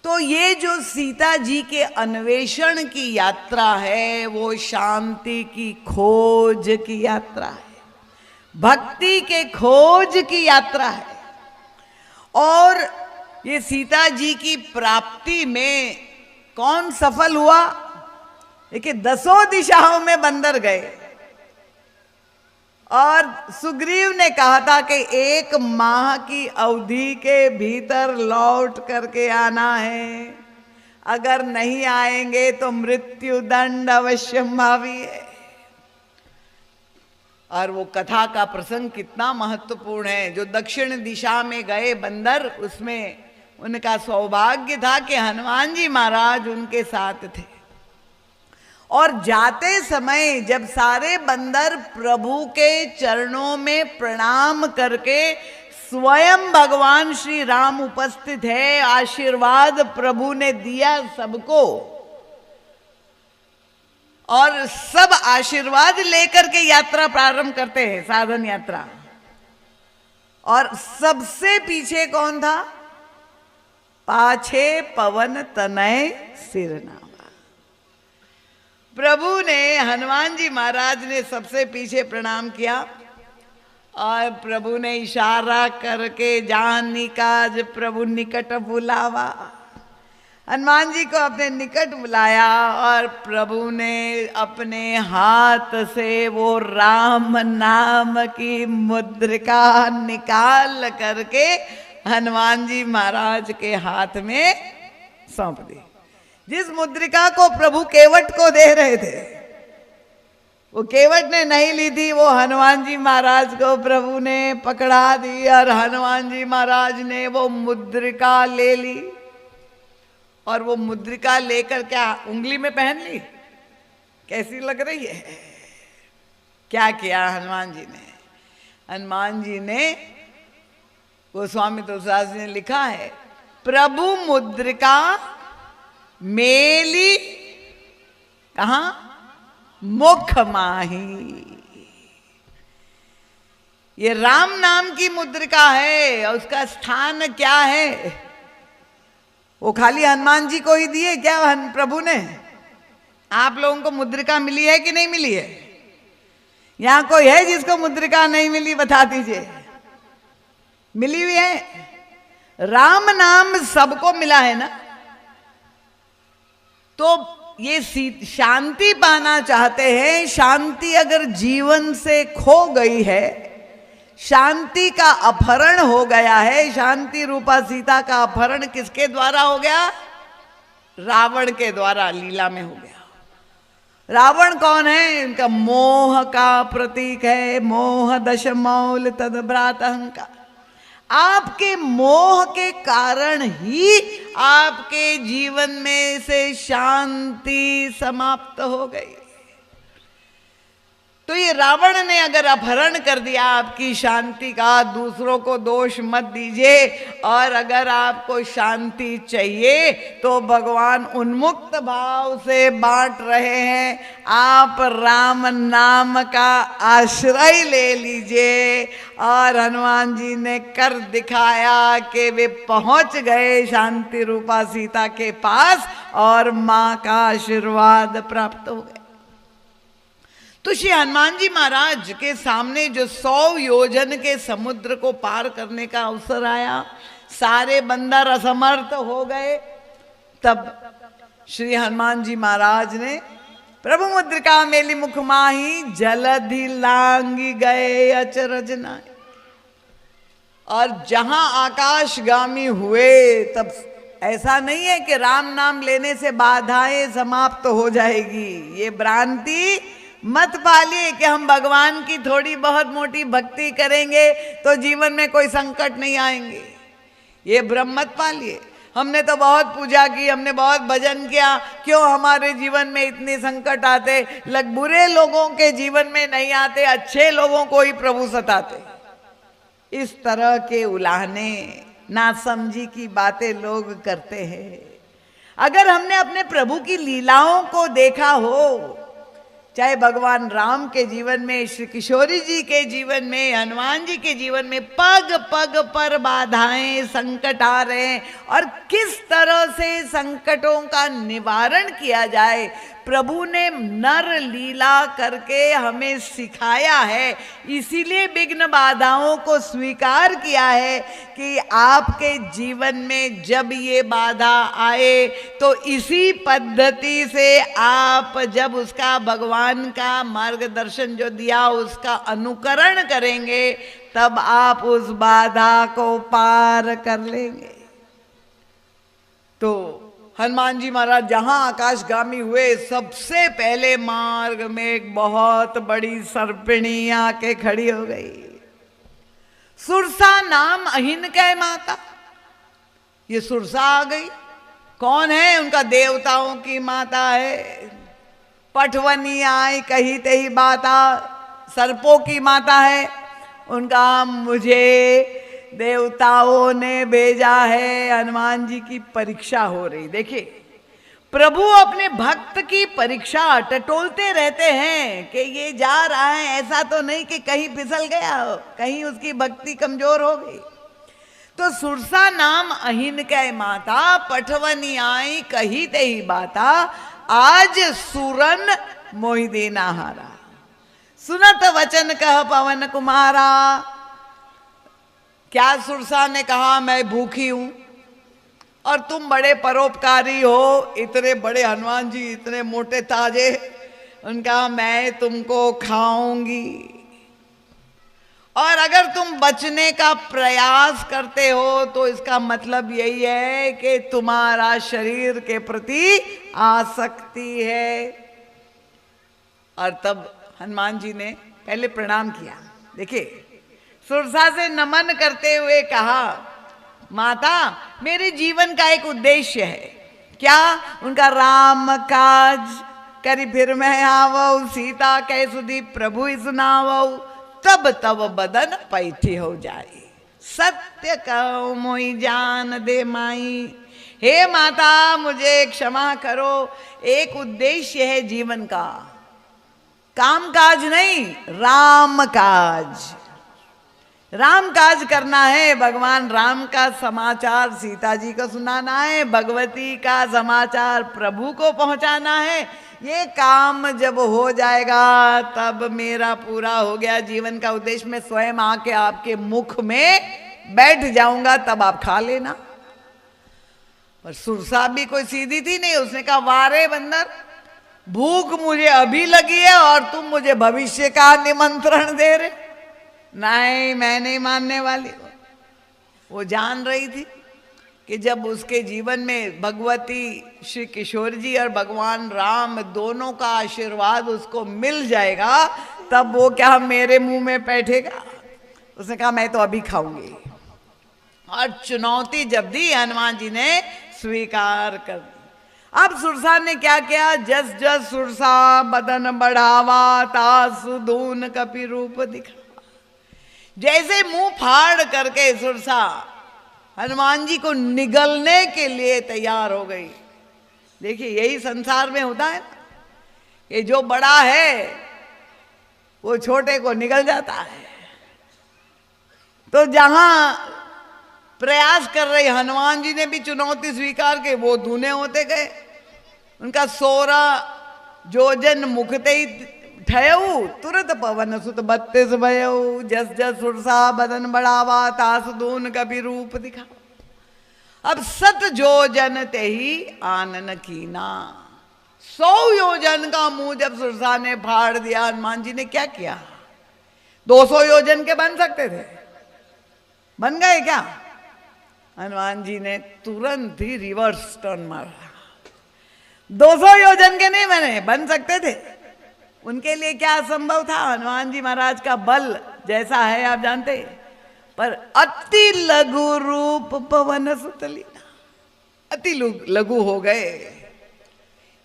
Speaker 1: तो ये जो सीता जी के अन्वेषण की यात्रा है वो शांति की खोज की यात्रा है, भक्ति के खोज की यात्रा है। और ये सीता जी की प्राप्ति में कौन सफल हुआ? देखिए 10 दिशाओं में बंदर गए, और सुग्रीव ने कहा था कि 1 माह की अवधि के भीतर लौट करके आना है, अगर नहीं आएंगे तो मृत्यु दंड अवश्यंभावी है। और वो कथा का प्रसंग कितना महत्वपूर्ण है। जो दक्षिण दिशा में गए बंदर, उसमें उनका सौभाग्य था कि हनुमान जी महाराज उनके साथ थे। और जाते समय जब सारे बंदर प्रभु के चरणों में प्रणाम करके, स्वयं भगवान श्री राम उपस्थित है, आशीर्वाद प्रभु ने दिया सबको, और सब आशीर्वाद लेकर के यात्रा प्रारंभ करते हैं, साधन यात्रा। और सबसे पीछे कौन था? पाछे पवन तनय सिरनावा। प्रभु ने, हनुमान जी महाराज ने सबसे पीछे प्रणाम किया, और प्रभु ने इशारा करके जानी काज प्रभु निकट बुलावा, हनुमान जी को अपने निकट बुलाया, और प्रभु ने अपने हाथ से वो राम नाम की मुद्रिका निकाल करके हनुमान जी महाराज के हाथ में सौंप दी। जिस मुद्रिका को प्रभु केवट को दे रहे थे, वो केवट ने नहीं ली थी, वो हनुमान जी महाराज को प्रभु ने पकड़ा दी, और हनुमान जी महाराज ने वो मुद्रिका ले ली, और वो मुद्रिका लेकर क्या उंगली में पहन ली? कैसी लग रही है? क्या किया हनुमान जी ने? हनुमान जी ने, गोस्वामी तुलसीदास जी ने लिखा है, प्रभु मुद्रिका मेली कहां? मुख माही। ये राम नाम की मुद्रिका है, और उसका स्थान क्या है? वो खाली हनुमान जी को ही दिए क्या प्रभु ने? आप लोगों को मुद्रिका मिली है कि नहीं मिली है? यहां कोई है जिसको मुद्रिका नहीं मिली? बता दीजिए। मिली हुई है? राम नाम सबको मिला है ना, तो ये शांति पाना चाहते हैं। शांति अगर जीवन से खो गई है, शांति का अपहरण हो गया है, शांति रूपा सीता का अपहरण किसके द्वारा हो गया? रावण के द्वारा लीला में हो गया। रावण कौन है? इनका मोह का प्रतीक है। मोह दश मौल तद भ्रात अहंकार। आपके मोह के कारण ही आपके जीवन में से शांति समाप्त हो गई। तो ये रावण ने अगर अपहरण कर दिया आपकी शांति का, दूसरों को दोष मत दीजिए। और अगर आपको शांति चाहिए तो भगवान उन्मुक्त भाव से बांट रहे हैं। आप राम नाम का आश्रय ले लीजिए। और हनुमान जी ने कर दिखाया कि वे पहुंच गए शांति रूपा सीता के पास और मां का आशीर्वाद प्राप्त हो गया। तो श्री हनुमान जी महाराज के सामने जो 100 योजन के समुद्र को पार करने का अवसर आया, सारे बंदर असमर्थ हो गए, तब श्री हनुमान जी महाराज ने प्रभु मुद्रिका मेली मुख माही जलधि लांगी गए अचरज नाय। और जहां आकाशगामी हुए, तब ऐसा नहीं है कि राम नाम लेने से बाधाएं समाप्त हो जाएगी। ये भ्रांति मत पालिए कि हम भगवान की थोड़ी बहुत मोटी भक्ति करेंगे तो जीवन में कोई संकट नहीं आएंगे। ये भ्रम मत पालिए। हमने तो बहुत पूजा की, हमने बहुत भजन किया, क्यों हमारे जीवन में इतने संकट आते? बुरे लोगों के जीवन में नहीं आते, अच्छे लोगों को ही प्रभु सताते। इस तरह के उलाहने, नासमझी की बातें लोग करते हैं। अगर हमने अपने प्रभु की लीलाओं को देखा हो, चाहे भगवान राम के जीवन में, श्री किशोरी जी के जीवन में, हनुमान जी के जीवन में पग पग पर बाधाएं, संकट आ रहे हैं, और किस तरह से संकटों का निवारण किया जाए, प्रभु ने नर लीला करके हमें सिखाया है। इसीलिए विघ्न बाधाओं को स्वीकार किया है कि आपके जीवन में जब ये बाधा आए तो इसी पद्धति से आप जब उसका भगवान का मार्गदर्शन जो दिया उसका अनुकरण करेंगे, तब आप उस बाधा को पार कर लेंगे। तो हनुमान जी महाराज जहां आकाशगामी हुए, सबसे पहले मार्ग में एक बहुत बड़ी सर्पिणी आके खड़ी हो गई। सुरसा नाम अहिन कै माता। ये सुरसा आ गई, कौन है? उनका देवताओं की माता है। पटवनी आई कही तही बाता, सर्पों की माता है। उनका मुझे देवताओं ने भेजा है। हनुमान जी की परीक्षा हो रही। देखिए, प्रभु अपने भक्त की परीक्षा टटोलते रहते हैं कि ये जा रहा है, ऐसा तो नहीं कि कहीं फिसल गया हो, कहीं उसकी भक्ति कमजोर हो गई। तो सुरसा नाम अहिन कै माता, पठवनी आई कही तही बाता, आज सुरन मोहि दीना हारा। सुनत वचन कह पवन कुमारा। क्या सुरसा ने कहा, मैं भूखी हूं और तुम बड़े परोपकारी हो, इतने बड़े हनुमान जी, इतने मोटे ताजे, उनका मैं तुमको खाऊंगी। और अगर तुम बचने का प्रयास करते हो तो इसका मतलब यही है कि तुम्हारा शरीर के प्रति आसक्ति है। और तब हनुमान जी ने पहले प्रणाम किया। देखिए, सुरसा से नमन करते हुए कहा, माता मेरे जीवन का एक उद्देश्य है। क्या? उनका राम काज करी फिर मैं आवऊ, सीता कै सुधी प्रभु सुनावऊ, तब तब बदन पैठी हो जाए। सत्य कहो मोई जान दे माई। हे माता मुझे क्षमा करो, एक उद्देश्य है जीवन का, काम काज नहीं, राम काज। राम काज करना है, भगवान राम का समाचार सीता जी को सुनाना है, भगवती का समाचार प्रभु को पहुंचाना है। ये काम जब हो जाएगा तब मेरा पूरा हो गया जीवन का उद्देश्य। मैं स्वयं आके आपके मुख में बैठ जाऊंगा तब आप खा लेना। पर सुरसा भी कोई सीधी थी नहीं, उसने कहा वारे बंदर, भूख मुझे अभी लगी है और तुम मुझे भविष्य का निमंत्रण दे रहे। नहीं, मैं नहीं मानने वाली। वो जान रही थी कि जब उसके जीवन में भगवती श्री किशोर जी और भगवान राम दोनों का आशीर्वाद उसको मिल जाएगा, तब वो क्या मेरे मुंह में बैठेगा। उसने कहा मैं तो अभी खाऊंगी। और चुनौती जब दी, हनुमान जी ने स्वीकार कर दी। अब सुरसा ने क्या किया, जस जस सुरसा बदन बढ़ावा, तास धून कपि रूप दिखा। जैसे मुंह फाड़ करके सुरसा हनुमान जी को निगलने के लिए तैयार हो गई। देखिए यही संसार में होता है ना, कि जो बड़ा है वो छोटे को निगल जाता है। तो जहां प्रयास कर रहे हनुमान जी ने भी चुनौती स्वीकार के, वो धुने होते गए। उनका 16 योजन मुखते ही ठयऊ, तुरंत पवन सुत 32 भयऊ, जस जस सुरसा बदन बढ़ावा, तास धून कभी रूप दिखा। अब 7 योजन ते ही आनन कीना। 100 योजन का मुंह जब सुरसा ने फाड़ दिया, हनुमान जी ने क्या किया। 200 योजन के बन सकते थे, बन गए क्या। हनुमान जी ने तुरंत ही रिवर्स टर्न मारा। 200 योजन के नहीं बने, बन सकते थे। उनके लिए क्या असंभव था। हनुमान जी महाराज का बल जैसा है आप जानते, पर अति लघु रूप पवन सुत लीना। अति लघु हो गए,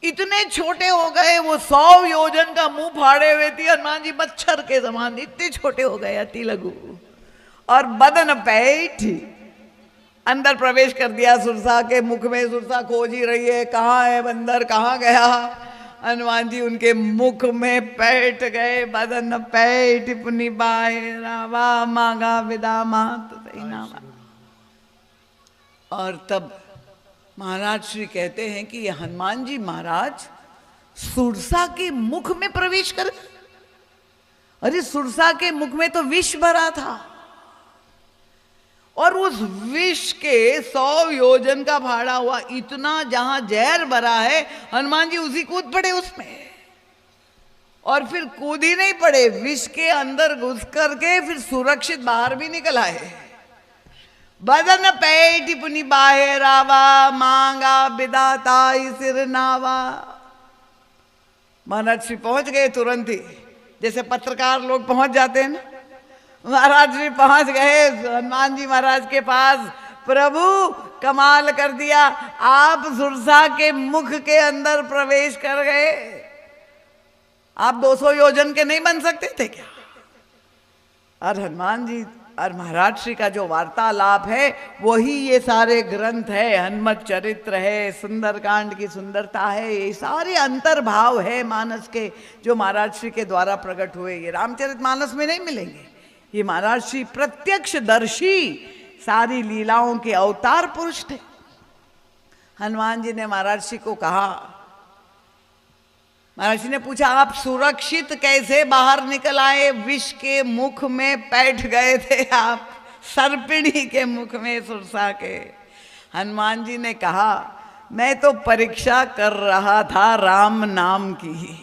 Speaker 1: इतने छोटे हो गए। वो 100 योजन का मुंह फाड़े हुए थे, हनुमान जी मच्छर के समान इतने छोटे हो गए, अति लघु। और बदन पैठ अंदर प्रवेश कर दिया सुरसा के मुख में। सुरसा खोज ही रही है, कहाँ है बंदर, कहाँ गया। हनुमान जी उनके मुख में बैठ गए। बदन पैठ पुनि बाहेरावा, मांगा विदा मात नावा। और तब महाराज श्री कहते हैं कि हनुमान जी महाराज सुरसा के मुख में प्रवेश कर। अरे सुरसा के मुख में तो विष भरा था, और उस विष के 100 योजन का फाड़ा हुआ इतना जहां जहर भरा है, हनुमान जी उसी कूद पड़े उसमें। और फिर कूद ही नहीं पड़े, विष के अंदर घुस करके फिर सुरक्षित बाहर भी निकल आए। बदन पैठ पुनि बाहेरावा, मांगा विदाता सिर नावा। महाराज श्री पहुंच गए तुरंत ही, जैसे पत्रकार लोग पहुंच जाते हैं ना। महाराज जी पहुंच गए हनुमान जी महाराज के पास। प्रभु कमाल कर दिया, आप सुरसा के मुख के अंदर प्रवेश कर गए। आप 200 योजन के नहीं बन सकते थे क्या। और हनुमान जी और महाराज श्री का जो वार्तालाप है वही ये सारे ग्रंथ है। हनुमत चरित्र है, सुंदरकांड की सुंदरता है, ये सारे अंतर्भाव है मानस के, जो महाराज श्री के द्वारा प्रकट हुए। ये रामचरितमानस में नहीं मिलेंगे। ये महाराज श्री प्रत्यक्षदर्शी सारी लीलाओं के अवतार पुरुष थे। हनुमान जी ने महाराज श्री को कहा, महाराज जी ने पूछा आप सुरक्षित कैसे बाहर निकल आए। विष के मुख में बैठ गए थे आप, सर्पिणी के मुख में सुरसा के। हनुमान जी ने कहा मैं तो परीक्षा कर रहा था राम नाम की।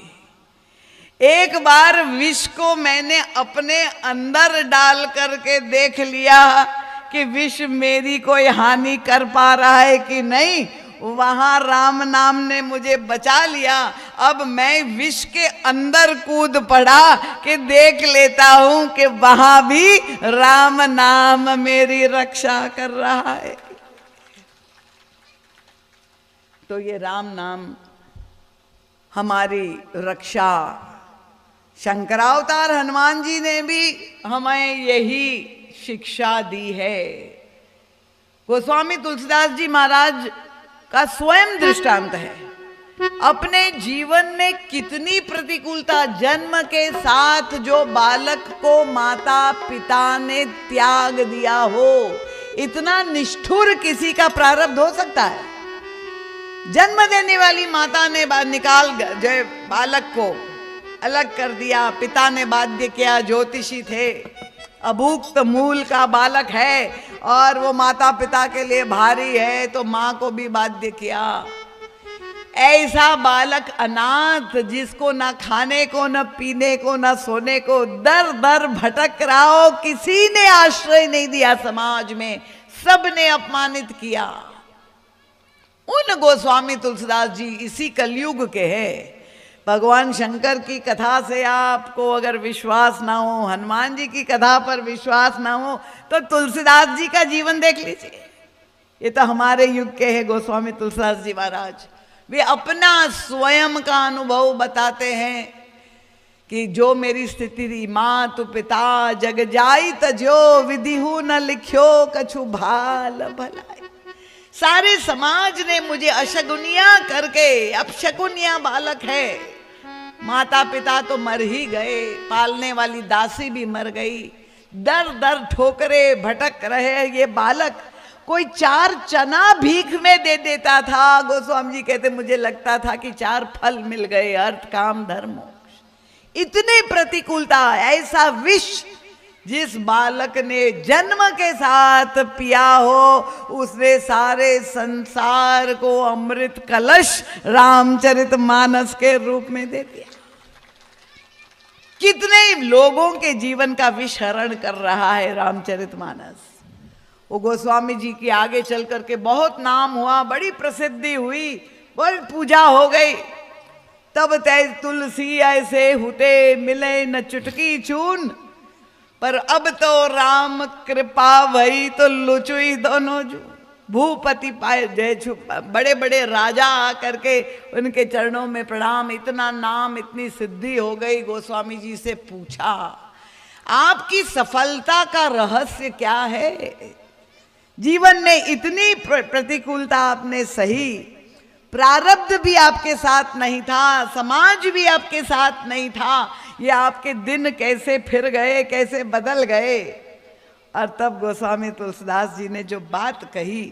Speaker 1: एक बार विष को मैंने अपने अंदर डाल करके देख लिया कि विष मेरी कोई हानि कर पा रहा है कि नहीं। वहां राम नाम ने मुझे बचा लिया। अब मैं विष के अंदर कूद पड़ा कि देख लेता हूं कि वहां भी राम नाम मेरी रक्षा कर रहा है। तो ये राम नाम हमारी रक्षा, शंकरावतार हनुमान जी ने भी हमें यही शिक्षा दी है। गोस्वामी तुलसीदास जी महाराज का स्वयं दृष्टांत है। अपने जीवन में कितनी प्रतिकूलता, जन्म के साथ जो बालक को माता पिता ने त्याग दिया हो, इतना निष्ठुर किसी का प्रारब्ध हो सकता है। जन्म देने वाली माता ने निकाल जो बालक को अलग कर दिया, पिता ने बाध्य किया, ज्योतिषी थे, अभुक्त मूल का बालक है और वो माता पिता के लिए भारी है, तो माँ को भी बाध्य किया। ऐसा बालक अनाथ, जिसको ना खाने को, न पीने को, न सोने को, दर दर भटक रहा हो, किसी ने आश्रय नहीं दिया समाज में, सबने अपमानित किया। उन गोस्वामी तुलसीदास जी इसी कलयुग के हैं। भगवान शंकर की कथा से आपको अगर विश्वास ना हो, हनुमान जी की कथा पर विश्वास ना हो, तो तुलसीदास जी का जीवन देख लीजिए। ये तो हमारे युग के हैं गोस्वामी तुलसीदास जी महाराज। वे अपना स्वयं का अनुभव बताते हैं कि जो मेरी स्थिति थी, मातु पिता जग जाई तजो, विधिहु न लिख्यो कछु भाल भलाई। सारे समाज ने मुझे अशगुनिया करके, अपशकुनिया बालक है, माता पिता तो मर ही गए, पालने वाली दासी भी मर गई, दर दर ठोकरे भटक रहे ये बालक। कोई 4 चना भीख में दे देता था। गोस्वामी जी कहते मुझे लगता था कि 4 फल मिल गए, अर्थ काम धर्म मोक्ष। इतनी प्रतिकूलता, ऐसा विष जिस बालक ने जन्म के साथ पिया हो, उसने सारे संसार को अमृत कलश रामचरितमानस के रूप में दे दिया। कितने लोगों के जीवन का विष हरण कर रहा है रामचरितमानस। वो गोस्वामी जी की आगे चल करके बहुत नाम हुआ, बड़ी प्रसिद्धि हुई, बड़ी पूजा हो गई। तब तय तुलसी ऐसे हुते, मिले न चुटकी चून। पर अब तो राम कृपा भई, तो लुचुई दोनों जू। भूपति पाए जय छू, बड़े बड़े राजा आकर के उनके चरणों में प्रणाम। इतना नाम, इतनी सिद्धि हो गई। गोस्वामी जी से पूछा, आपकी सफलता का रहस्य क्या है? जीवन में इतनी प्रतिकूलता आपने सही, प्रारब्ध भी आपके साथ नहीं था, समाज भी आपके साथ नहीं था, ये आपके दिन कैसे फिर गए, कैसे बदल गए? और तब गोस्वामी तुलसीदास जी ने जो बात कही,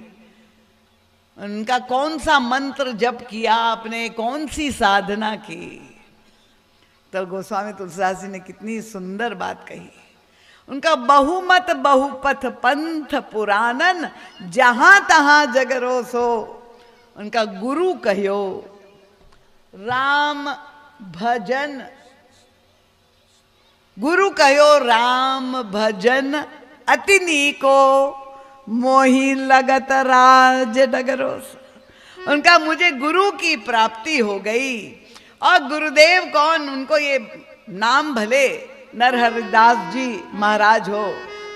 Speaker 1: उनका कौन सा मंत्र जप किया आपने, कौन सी साधना की, तो गोस्वामी तुलसीदास जी ने कितनी सुंदर बात कही। उनका बहुमत बहुपथ पंथ पुराणन, जहां तहां जगरो सो। उनका गुरु कहो राम भजन, गुरु कहो राम भजन अति नीको, मोहि लगत राज डगरो सो। उनका मुझे गुरु की प्राप्ति हो गई। और गुरुदेव कौन? उनको ये नाम भले नरहरिदास जी महाराज हो,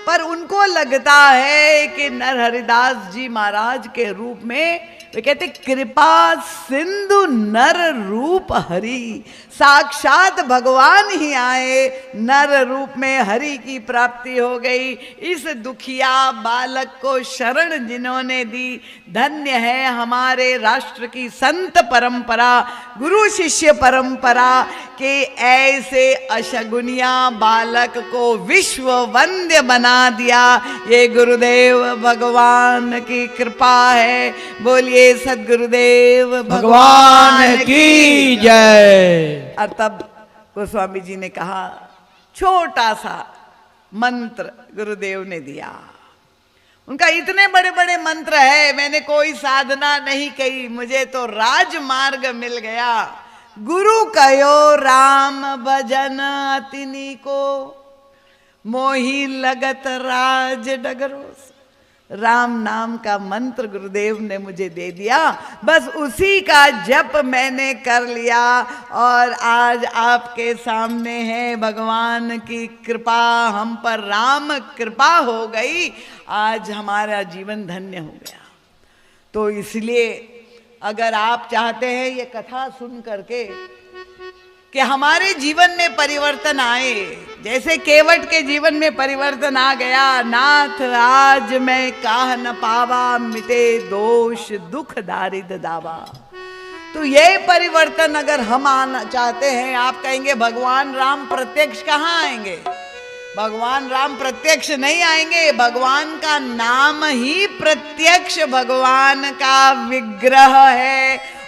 Speaker 1: पर उनको लगता है कि नरहरिदास जी महाराज के रूप में, वे कहते कृपा सिंधु नर रूप हरि, साक्षात भगवान ही आए, नर रूप में हरि की प्राप्ति हो गई। इस दुखिया बालक को शरण जिन्होंने दी, धन्य है हमारे राष्ट्र की संत परंपरा, गुरु शिष्य परंपरा के ऐसे अशगुनिया बालक को विश्व वंद्य बना दिया। ये गुरुदेव भगवान की कृपा है। बोलिए सद्गुरुदेव
Speaker 2: भगवान की जय।
Speaker 1: और तब गोस्वामी जी ने कहा, छोटा सा मंत्र गुरुदेव ने दिया। उनका इतने बड़े बड़े मंत्र है, मैंने कोई साधना नहीं की, मुझे तो राजमार्ग मिल गया। गुरु कयो राम भजन अतिनी को, मोहि लगत राज डगरोस। राम नाम का मंत्र गुरुदेव ने मुझे दे दिया, बस उसी का जप मैंने कर लिया और आज आपके सामने है। भगवान की कृपा हम पर, राम कृपा हो गई, आज हमारा जीवन धन्य हो गया। तो इसलिए अगर आप चाहते हैं ये कथा सुन करके कि हमारे जीवन में परिवर्तन आए, जैसे केवट के जीवन में परिवर्तन आ गया, नाथ आज मैं काह न पावा, मिटे दोष दुख दारिद दावा। तो ये परिवर्तन अगर हम आना चाहते हैं, आप कहेंगे भगवान राम प्रत्यक्ष कहाँ आएंगे? भगवान राम प्रत्यक्ष नहीं आएंगे, भगवान का नाम ही प्रत्यक्ष भगवान का विग्रह है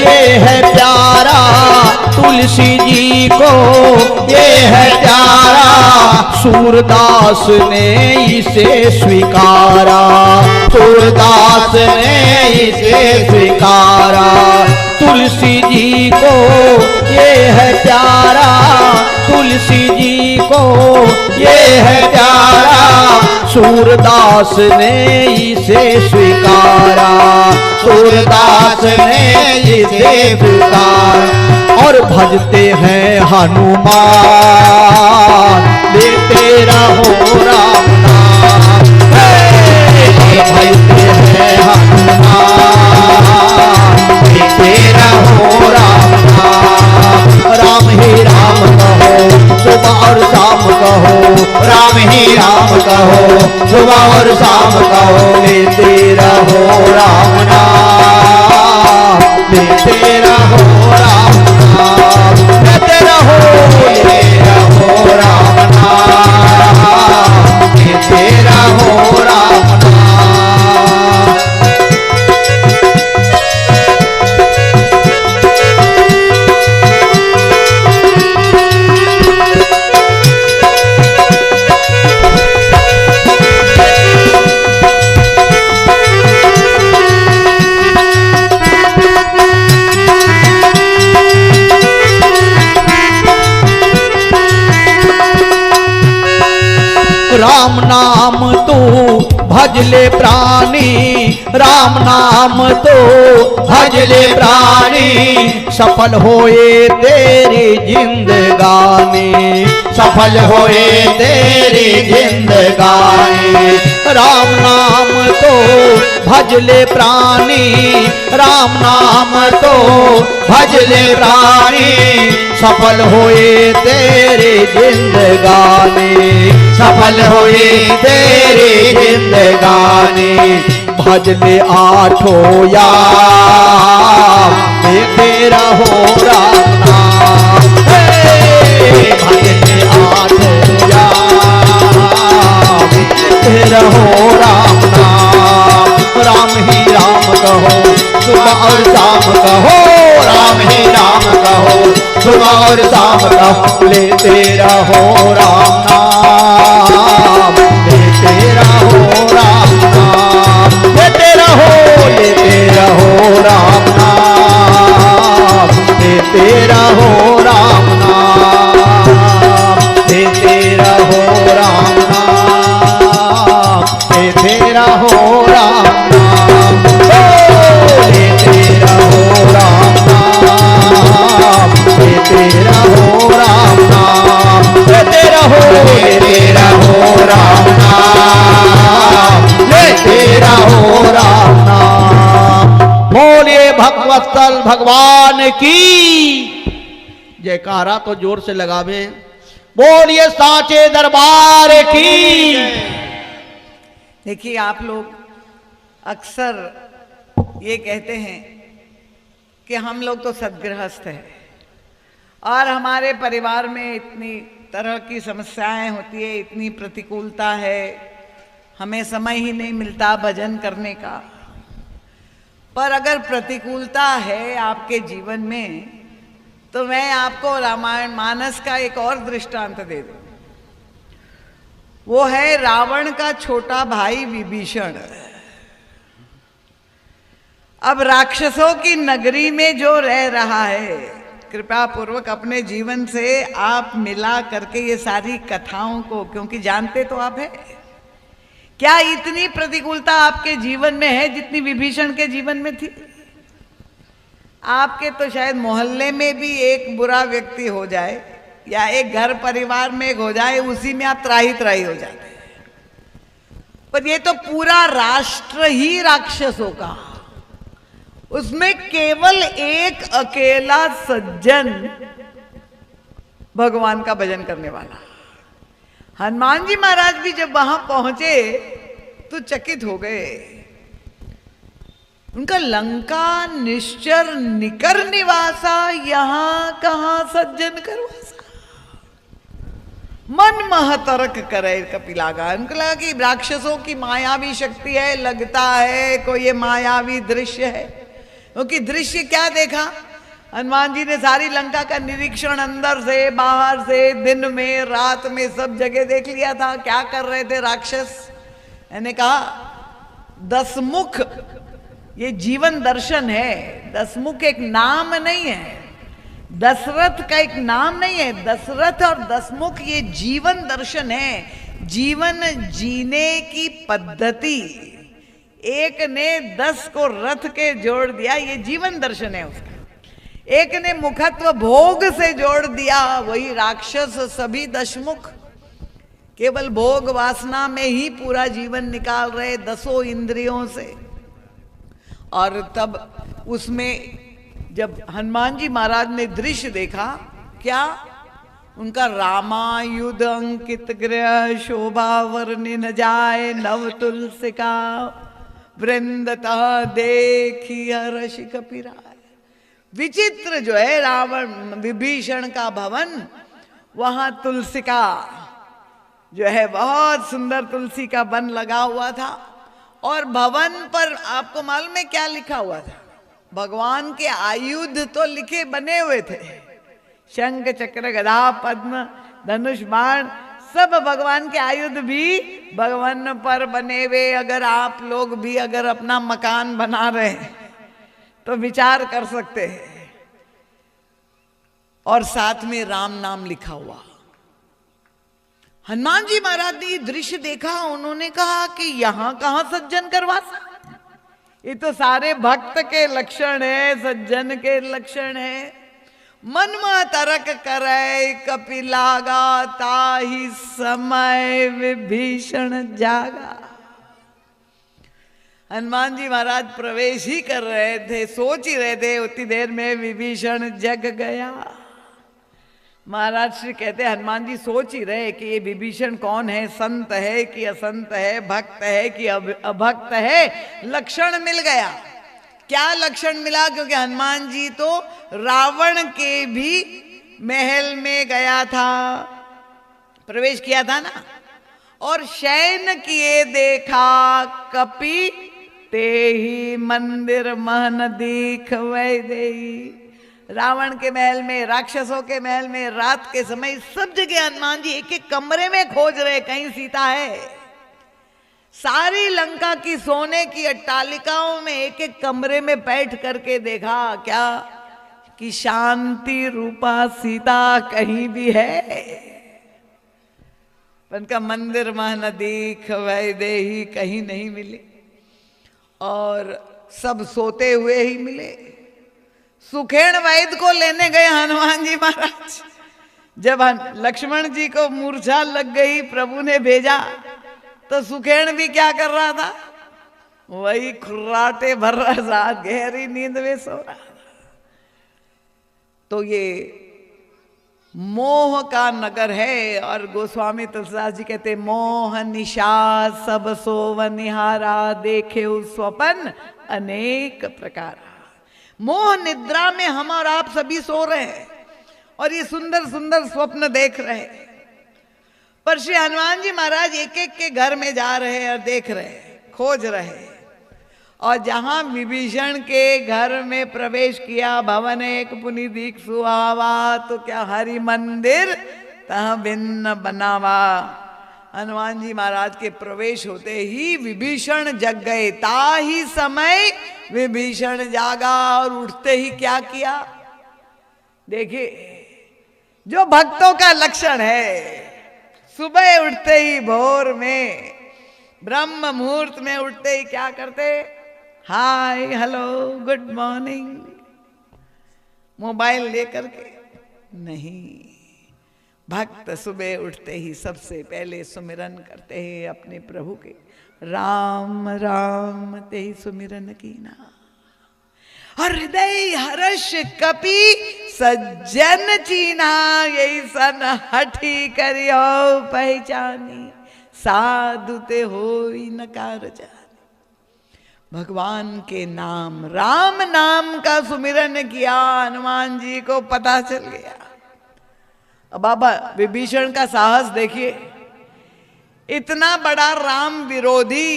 Speaker 2: ये है प्यारा तुलसी जी को, ये है प्यारा सूरदास ने इसे स्वीकारा, सूरदास ने इसे स्वीकारा। तुलसी जी को ये है प्यारा, तुलसी जी को ये है प्यारा सूरदास ने इसे स्वीकारा, सूरदास ने इसे स्वीकारा। और भजते हैं हनुमान, लेते रहो राम नाम, भजते हैं हनुमान, लेते रहो राम नाम। राम ही राम कहो सुबह और शाम कहो, राम ही राम कहो सुबह और शाम कहो, लेते रहो राम नाम, लेते रहो राम नाम, लेते रहो राम नाम, लेते रहो राम नाम। राम नाम तू भज ले प्राणी, राम नाम तो भज ले प्राणी, सफल होए तेरी जिंदगानी, सफल होए तेरी जिंदगानी। राम नाम तो भज ले प्राणी, राम नाम तो भज ले प्राणी, सफल होए तेरी जिंदगानी, सफल होए तेरी जिंदगानी। भज ले आठों याम, लेते रहो राम नाम, भज ले आठों याम, लेते रहो राम नाम। राम ही राम कहो सुबह और शाम कहो, राम ही राम कहो सुबह और शाम कहो, लेते रहो राम नाम, लेते रहो राम नाम, लेते रहो राम नाम, लेते रहो राम नाम, लेते रहो राम नाम, लेते रहो राम नाम, लेते रहो राम नाम, लेते रहो राम नाम, लेते रहो राम नाम, लेते रहो राम नाम। बोलिए भगवत्सल भगवान की जयकारा तो जोर से लगावे, बोलिए साचे दरबार की।
Speaker 1: देखिए आप लोग अक्सर ये कहते हैं कि हम लोग तो सद्गृहस्थ हैं और हमारे परिवार में इतनी तरह की समस्याएं होती है, इतनी प्रतिकूलता है, हमें समय ही नहीं मिलता भजन करने का। पर अगर प्रतिकूलता है आपके जीवन में तो मैं आपको रामायण मानस का एक और दृष्टांत दे दूं। वो है रावण का छोटा भाई विभीषण। अब राक्षसों की नगरी में जो रह रहा है, कृपा पूर्वक अपने जीवन से आप मिला करके ये सारी कथाओं को, क्योंकि जानते तो आप हैं, क्या इतनी प्रतिकूलता आपके जीवन में है जितनी विभीषण के जीवन में थी? आपके तो शायद मोहल्ले में भी एक बुरा व्यक्ति हो जाए या एक घर परिवार में एक हो जाए, उसी में आप त्राही त्राही हो जाते हैं। पर ये तो पूरा राष्ट्र ही राक्षसों का, उसमें केवल एक अकेला सज्जन भगवान का भजन करने वाला। हनुमान जी महाराज भी जब वहां पहुंचे तो चकित हो गए। उनका लंका निश्चर निकर निवासा, यहां कहां सज्जन करवासा। मन महतरक करे कपिलागा। उनको लगा कि राक्षसों की मायावी शक्ति है, लगता है कोई ये मायावी दृश्य है, क्योंकि दृश्य क्या देखा, हनुमान जी ने सारी लंका का निरीक्षण अंदर से बाहर से, दिन में रात में सब जगह देख लिया था। क्या कर रहे थे राक्षस? मैंने कहा दसमुख ये जीवन दर्शन है। दसमुख एक नाम नहीं है, दशरथ का एक नाम नहीं है। दशरथ और दसमुख ये जीवन दर्शन है, जीवन जीने की पद्धति। एक ने 10 को रथ के जोड़ दिया, ये जीवन दर्शन है उसका। एक ने मुखत्व भोग से जोड़ दिया, वही राक्षस सभी दशमुख केवल भोग वासना में ही पूरा जीवन निकाल रहे 10 इंद्रियों से। और तब उसमें जब हनुमान जी महाराज ने दृश्य देखा, क्या उनका रामायुध अंकित गृह शोभा वर्णि न जाए, नव तुलसिका वृंदता देखी हर्ष कपिराय। विचित्र जो है रावण विभीषण का भवन, वहां तुलसिका जो है बहुत सुंदर तुलसी का वन लगा हुआ था। और भवन पर आपको मालूम है क्या लिखा हुआ था? भगवान के आयुध तो लिखे बने हुए थे, शंख चक्र गदा पद्म धनुष बाण, सब भगवान के आयुध भी भगवान पर बने हुए। अगर आप लोग भी अगर अपना मकान बना रहे हैं तो विचार कर सकते हैं। और साथ में राम नाम लिखा हुआ। हनुमान जी महाराज ने ये दृश्य देखा, उन्होंने कहा कि यहां कहां सज्जन करवासा, ये तो सारे भक्त के लक्षण है, सज्जन के लक्षण है। मनमा तरक करे कपि लागा, ताहि समय विभीषण जागा। हनुमान जी महाराज प्रवेश ही कर रहे थे, सोच ही रहे थे, उतनी देर में विभीषण जग गया। महाराज श्री कहते हनुमान जी सोच ही रहे कि ये विभीषण कौन है, संत है कि असंत है, भक्त है कि अभक्त है। लक्षण मिल गया। क्या लक्षण मिला? क्योंकि हनुमान जी तो रावण के भी महल में गया था, प्रवेश किया था ना। और शयन किए देखा कपि, ते ही मंदिर महन दीख वैदेही। रावण के महल में, राक्षसों के महल में, रात के समय सब जगह हनुमान जी एक एक कमरे में खोज रहे कहीं सीता है। सारी लंका की सोने की अट्टालिकाओं में एक एक कमरे में बैठ करके देखा क्या कि शांति रूपा सीता कहीं भी है। उनका मंदिर महन दीख वैदेही कहीं नहीं मिली, और सब सोते हुए ही मिले। सुखेण वैद्य को लेने गए हनुमान जी महाराज। जब लक्ष्मण जी को मूर्छा लग गई, प्रभु ने भेजा, तो सुखेण भी क्या कर रहा था? वही खुर्राटे भर रहा था, गहरी नींद में सो रहा था। तो ये मोह का नगर है। और गोस्वामी तुलसीदास जी कहते मोह निशा सब सोव निहारा, देखे स्वपन अनेक प्रकार। मोह निद्रा में हम और आप सभी सो रहे हैं और ये सुंदर सुंदर स्वप्न देख रहे हैं। पर श्री हनुमान जी महाराज एक एक के घर में जा रहे हैं और देख रहे हैं, खोज रहे हैं। और जहां विभीषण के घर में प्रवेश किया, भवन एक पुनि दीख सुहावा, तो क्या हरि मंदिर तह भिन्न बनावा। हनुमान जी महाराज के प्रवेश होते ही विभीषण जग गए। ताही समय विभीषण जागा, और उठते ही क्या किया? देखिए जो भक्तों का लक्षण है, सुबह उठते ही भोर में ब्रह्म मुहूर्त में उठते ही क्या करते? Hi hello good morning, mobile लेकर के नहीं। भक्त सुबह उठते ही सबसे पहले सुमिरन करते हैं अपने प्रभु के। राम राम ते ही सुमिरन कीना, और हृदय हर्ष कपि सज्जन चीना, यही सन हठी करियो पहचानी, साधु ते होई नकार जानी। भगवान के नाम, राम नाम का सुमिरन किया, हनुमान जी को पता चल गया। अब बाबा विभीषण का साहस देखिए, इतना बड़ा राम विरोधी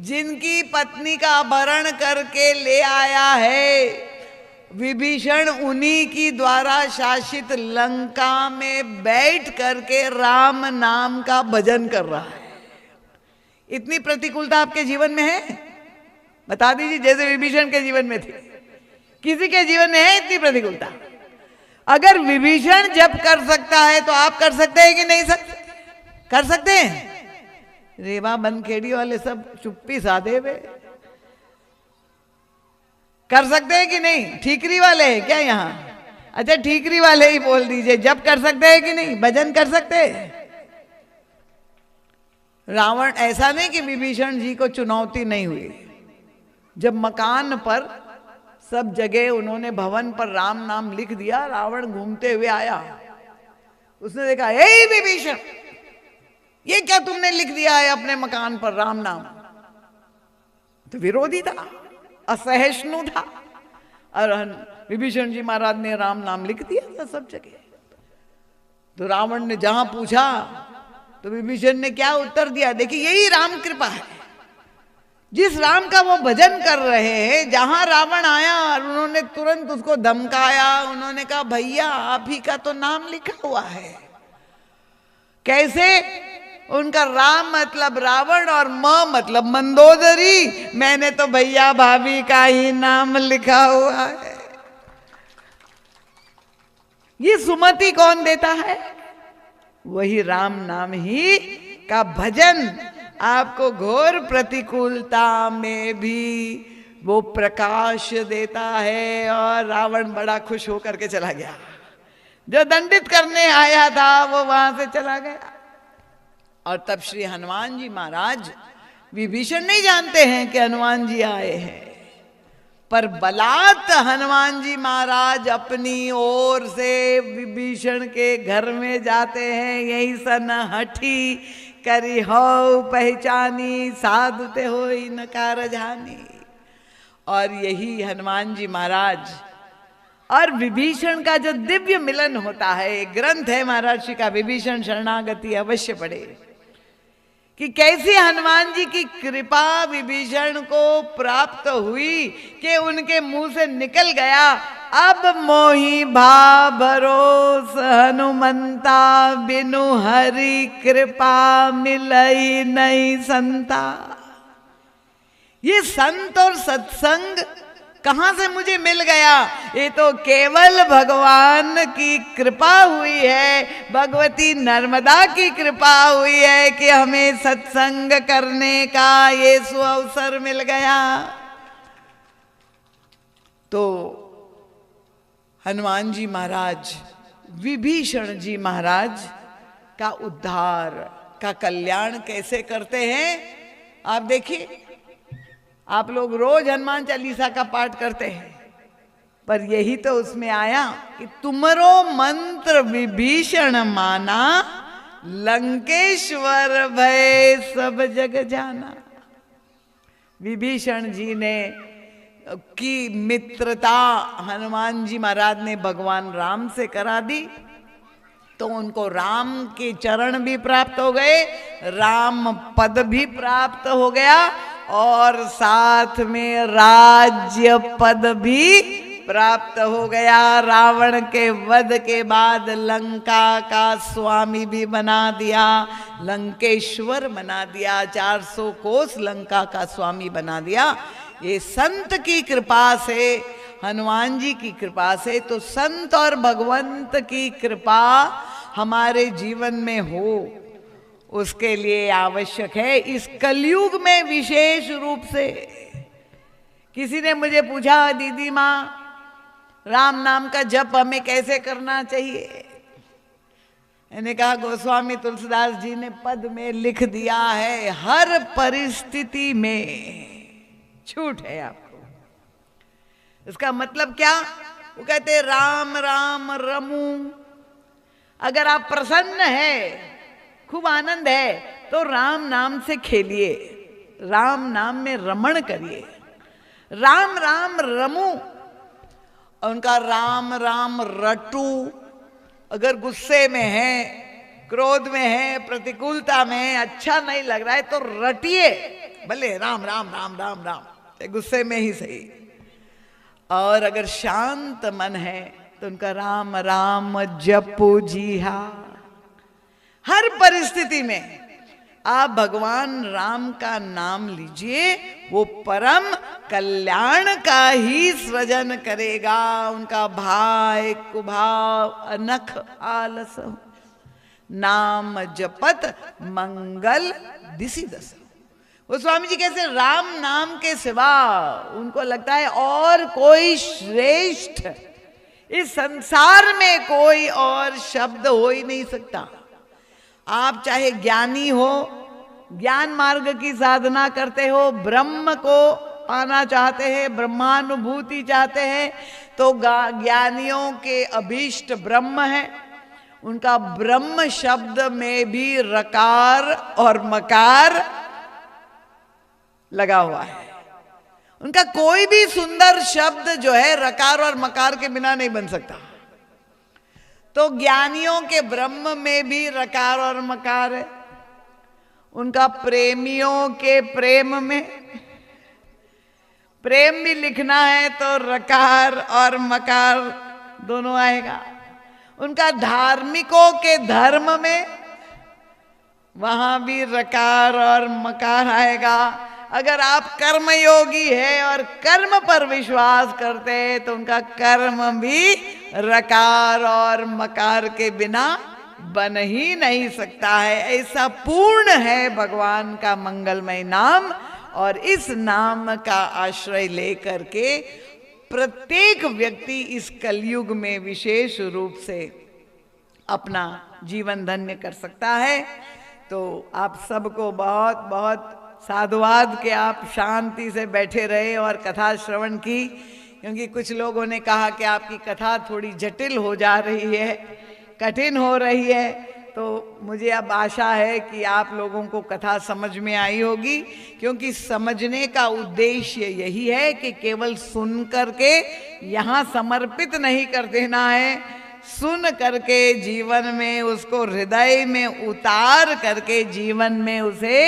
Speaker 1: जिनकी पत्नी का अपहरण करके ले आया है विभीषण, उन्हीं की द्वारा शासित लंका में बैठ करके राम नाम का भजन कर रहा है। इतनी प्रतिकूलता आपके जीवन में है? बता दीजिए, जैसे विभीषण के जीवन में थी। किसी के जीवन में है इतनी प्रतिकूलता? अगर विभीषण जब कर सकता है तो आप कर सकते हैं कि नहीं सकते? कर सकते हैं। रेवा बनखेड़ी वाले सब चुप्पी साधे हुए, कर सकते हैं कि नहीं? ठीकरी वाले हैं क्या यहाँ? अच्छा, ठीकरी वाले ही बोल दीजिए, जब कर सकते हैं कि नहीं? भजन कर सकते हैं। रावण, ऐसा नहीं कि विभीषण जी को चुनौती नहीं हुई। जब मकान पर सब जगह उन्होंने भवन पर राम नाम लिख दिया, रावण घूमते हुए आया, उसने देखा, हे विभीषण, ये क्या तुमने लिख दिया है अपने मकान पर राम नाम? तो विरोधी था, असहिष्णु था, और विभीषण जी महाराज ने राम नाम लिख दिया था सब जगह। तो रावण ने जहां पूछा तो विभीषण ने क्या उत्तर दिया? देखिए, यही राम कृपा है। जिस राम का वो भजन कर रहे हैं, जहां रावण आया और उन्होंने तुरंत उसको धमकाया, उन्होंने कहा, भैया आप ही का तो नाम लिखा हुआ है। कैसे? उनका राम मतलब रावण और म मतलब मंदोदरी। मैंने तो भैया भाभी का ही नाम लिखा हुआ है। ये सुमति कौन देता है? वही राम नाम ही का भजन आपको घोर प्रतिकूलता में भी वो प्रकाश देता है। और रावण बड़ा खुश होकर के चला गया। जो दंडित करने आया था वो वहां से चला गया। और तब श्री हनुमान जी महाराज, विभीषण नहीं जानते हैं कि हनुमान जी आए हैं, पर बलात् हनुमान जी महाराज अपनी ओर से विभीषण के घर में जाते हैं। यही सन हठी करी हो पहचानी, साधुते हो न कारजानी। और यही हनुमान जी महाराज और विभीषण का जो दिव्य मिलन होता है, एक ग्रंथ है महाराज श्री का, विभीषण शरणागति, अवश्य पढ़े कि कैसी हनुमान जी की कृपा विभीषण को प्राप्त हुई कि उनके मुंह से निकल गया, अब मोहि भा भरोस हनुमंता, बिनु हरि कृपा मिलई नहीं संता। ये संत और सत्संग कहां से मुझे मिल गया? ये तो केवल भगवान की कृपा हुई है, भगवती नर्मदा की कृपा हुई है कि हमें सत्संग करने का ये सुअवसर मिल गया। तो हनुमान जी महाराज विभीषण जी महाराज का उद्धार का कल्याण कैसे करते हैं आप देखिए। आप लोग रोज हनुमान चालीसा का पाठ करते हैं, पर यही तो उसमें आया कि तुमरो मंत्र विभीषण माना, लंकेश्वर भय सब जग जाना। विभीषण जी ने की मित्रता हनुमान जी महाराज ने भगवान राम से करा दी, तो उनको राम के चरण भी प्राप्त हो गए, राम पद भी प्राप्त हो गया, और साथ में राज्य पद भी प्राप्त हो गया। रावण के वध के बाद लंका का स्वामी भी बना दिया, लंकेश्वर बना दिया, 400 कोस लंका का स्वामी बना दिया। ये संत की कृपा से, हनुमान जी की कृपा से। तो संत और भगवंत की कृपा हमारे जीवन में हो, उसके लिए आवश्यक है इस कलयुग में विशेष रूप से। किसी ने मुझे पूछा, दीदी माँ राम नाम का जप हमें कैसे करना चाहिए? मैंने कहा, गोस्वामी तुलसीदास जी ने पद में लिख दिया है, हर परिस्थिति में छूट है आपको। इसका मतलब क्या? वो कहते राम राम रमू। अगर आप प्रसन्न है, खूब आनंद है, तो राम नाम से खेलिए, राम नाम में रमण करिए। राम राम रमू, उनका राम राम रटू। अगर गुस्से में है, क्रोध में है, प्रतिकूलता में है, अच्छा नहीं लग रहा है तो रटिए, भले राम राम राम राम राम, गुस्से में ही सही। और अगर शांत मन है तो उनका राम राम जपो जी हा। हर परिस्थिति में आप भगवान राम का नाम लीजिए, वो परम कल्याण का ही सृजन करेगा। उनका भाई कुभाव अनख आलस, नाम जपत मंगल दिसी दस। वो स्वामी जी कैसे राम नाम के सिवा उनको लगता है और कोई श्रेष्ठ इस संसार में कोई और शब्द हो ही नहीं सकता। आप चाहे ज्ञानी हो, ज्ञान मार्ग की साधना करते हो, ब्रह्म को पाना चाहते हैं, ब्रह्मानुभूति चाहते हैं, तो ज्ञानियों के अभीष्ट ब्रह्म है। उनका ब्रह्म शब्द में भी रकार और मकार लगा हुआ है। उनका कोई भी सुंदर शब्द जो है रकार और मकार के बिना नहीं बन सकता। तो ज्ञानियों के ब्रह्म में भी रकार और मकार है। उनका प्रेमियों के प्रेम में प्रेम भी लिखना है तो रकार और मकार दोनों आएगा। उनका धार्मिकों के धर्म में वहां भी रकार और मकार आएगा। अगर आप कर्मयोगी है और कर्म पर विश्वास करते हैं तो उनका कर्म भी रकार और मकार के बिना बन ही नहीं सकता है। ऐसा पूर्ण है भगवान का मंगलमय नाम। और इस नाम का आश्रय लेकर के प्रत्येक व्यक्ति इस कलयुग में विशेष रूप से अपना जीवन धन्य कर सकता है। तो आप सबको बहुत बहुत साधुवाद के आप शांति से बैठे रहे और कथा श्रवण की, क्योंकि कुछ लोगों ने कहा कि आपकी कथा थोड़ी जटिल हो जा रही है, कठिन हो रही है। तो मुझे अब आशा है कि आप लोगों को कथा समझ में आई होगी, क्योंकि समझने का उद्देश्य यही है कि केवल सुन करके यहाँ समर्पित नहीं कर देना है, सुन करके जीवन में उसको हृदय में उतार करके जीवन में उसे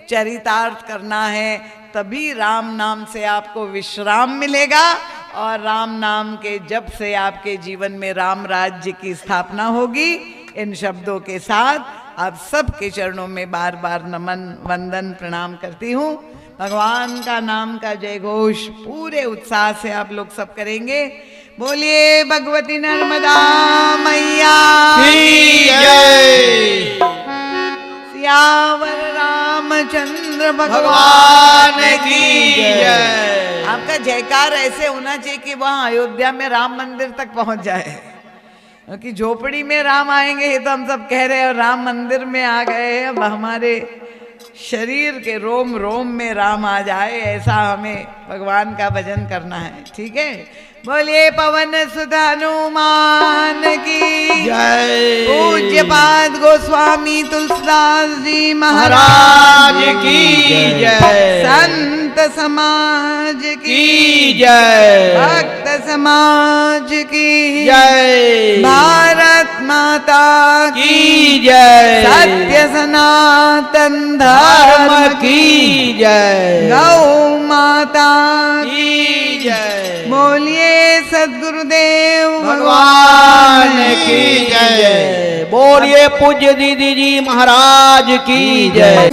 Speaker 1: चरितार्थ करना है। तभी राम नाम से आपको विश्राम मिलेगा और राम नाम के जप से आपके जीवन में राम राज्य की स्थापना होगी। इन शब्दों के साथ आप सबके चरणों में बार बार नमन वंदन प्रणाम करती हूँ। भगवान का नाम का जय घोष पूरे उत्साह से आप लोग सब करेंगे। बोलिए भगवती नर्मदा मैया की जय। सियावर रामचंद्र भगवान की जय। आपका जयकार ऐसे होना चाहिए कि वहां अयोध्या में राम मंदिर तक पहुंच जाए, क्योंकि झोपड़ी में राम आएंगे ये तो हम सब कह रहे हैं, राम मंदिर में आ गए। अब हमारे शरीर के रोम रोम में राम आ जाए, ऐसा हमें भगवान का भजन करना है। ठीक है, बोलिए पवन सुत हनुमान की जय। पूज्य पाद गोस्वामी तुलसीदास जी महाराज की जय। संत समाज की जय। भक्त समाज की जय। भारत माता की जय। सत्य सनातन धर्म की जय। गौ माता की जय। बोलिए सद्गुरुदेव भगवान की जय।
Speaker 2: बोलिए पूज्य दीदी जी महाराज की जय।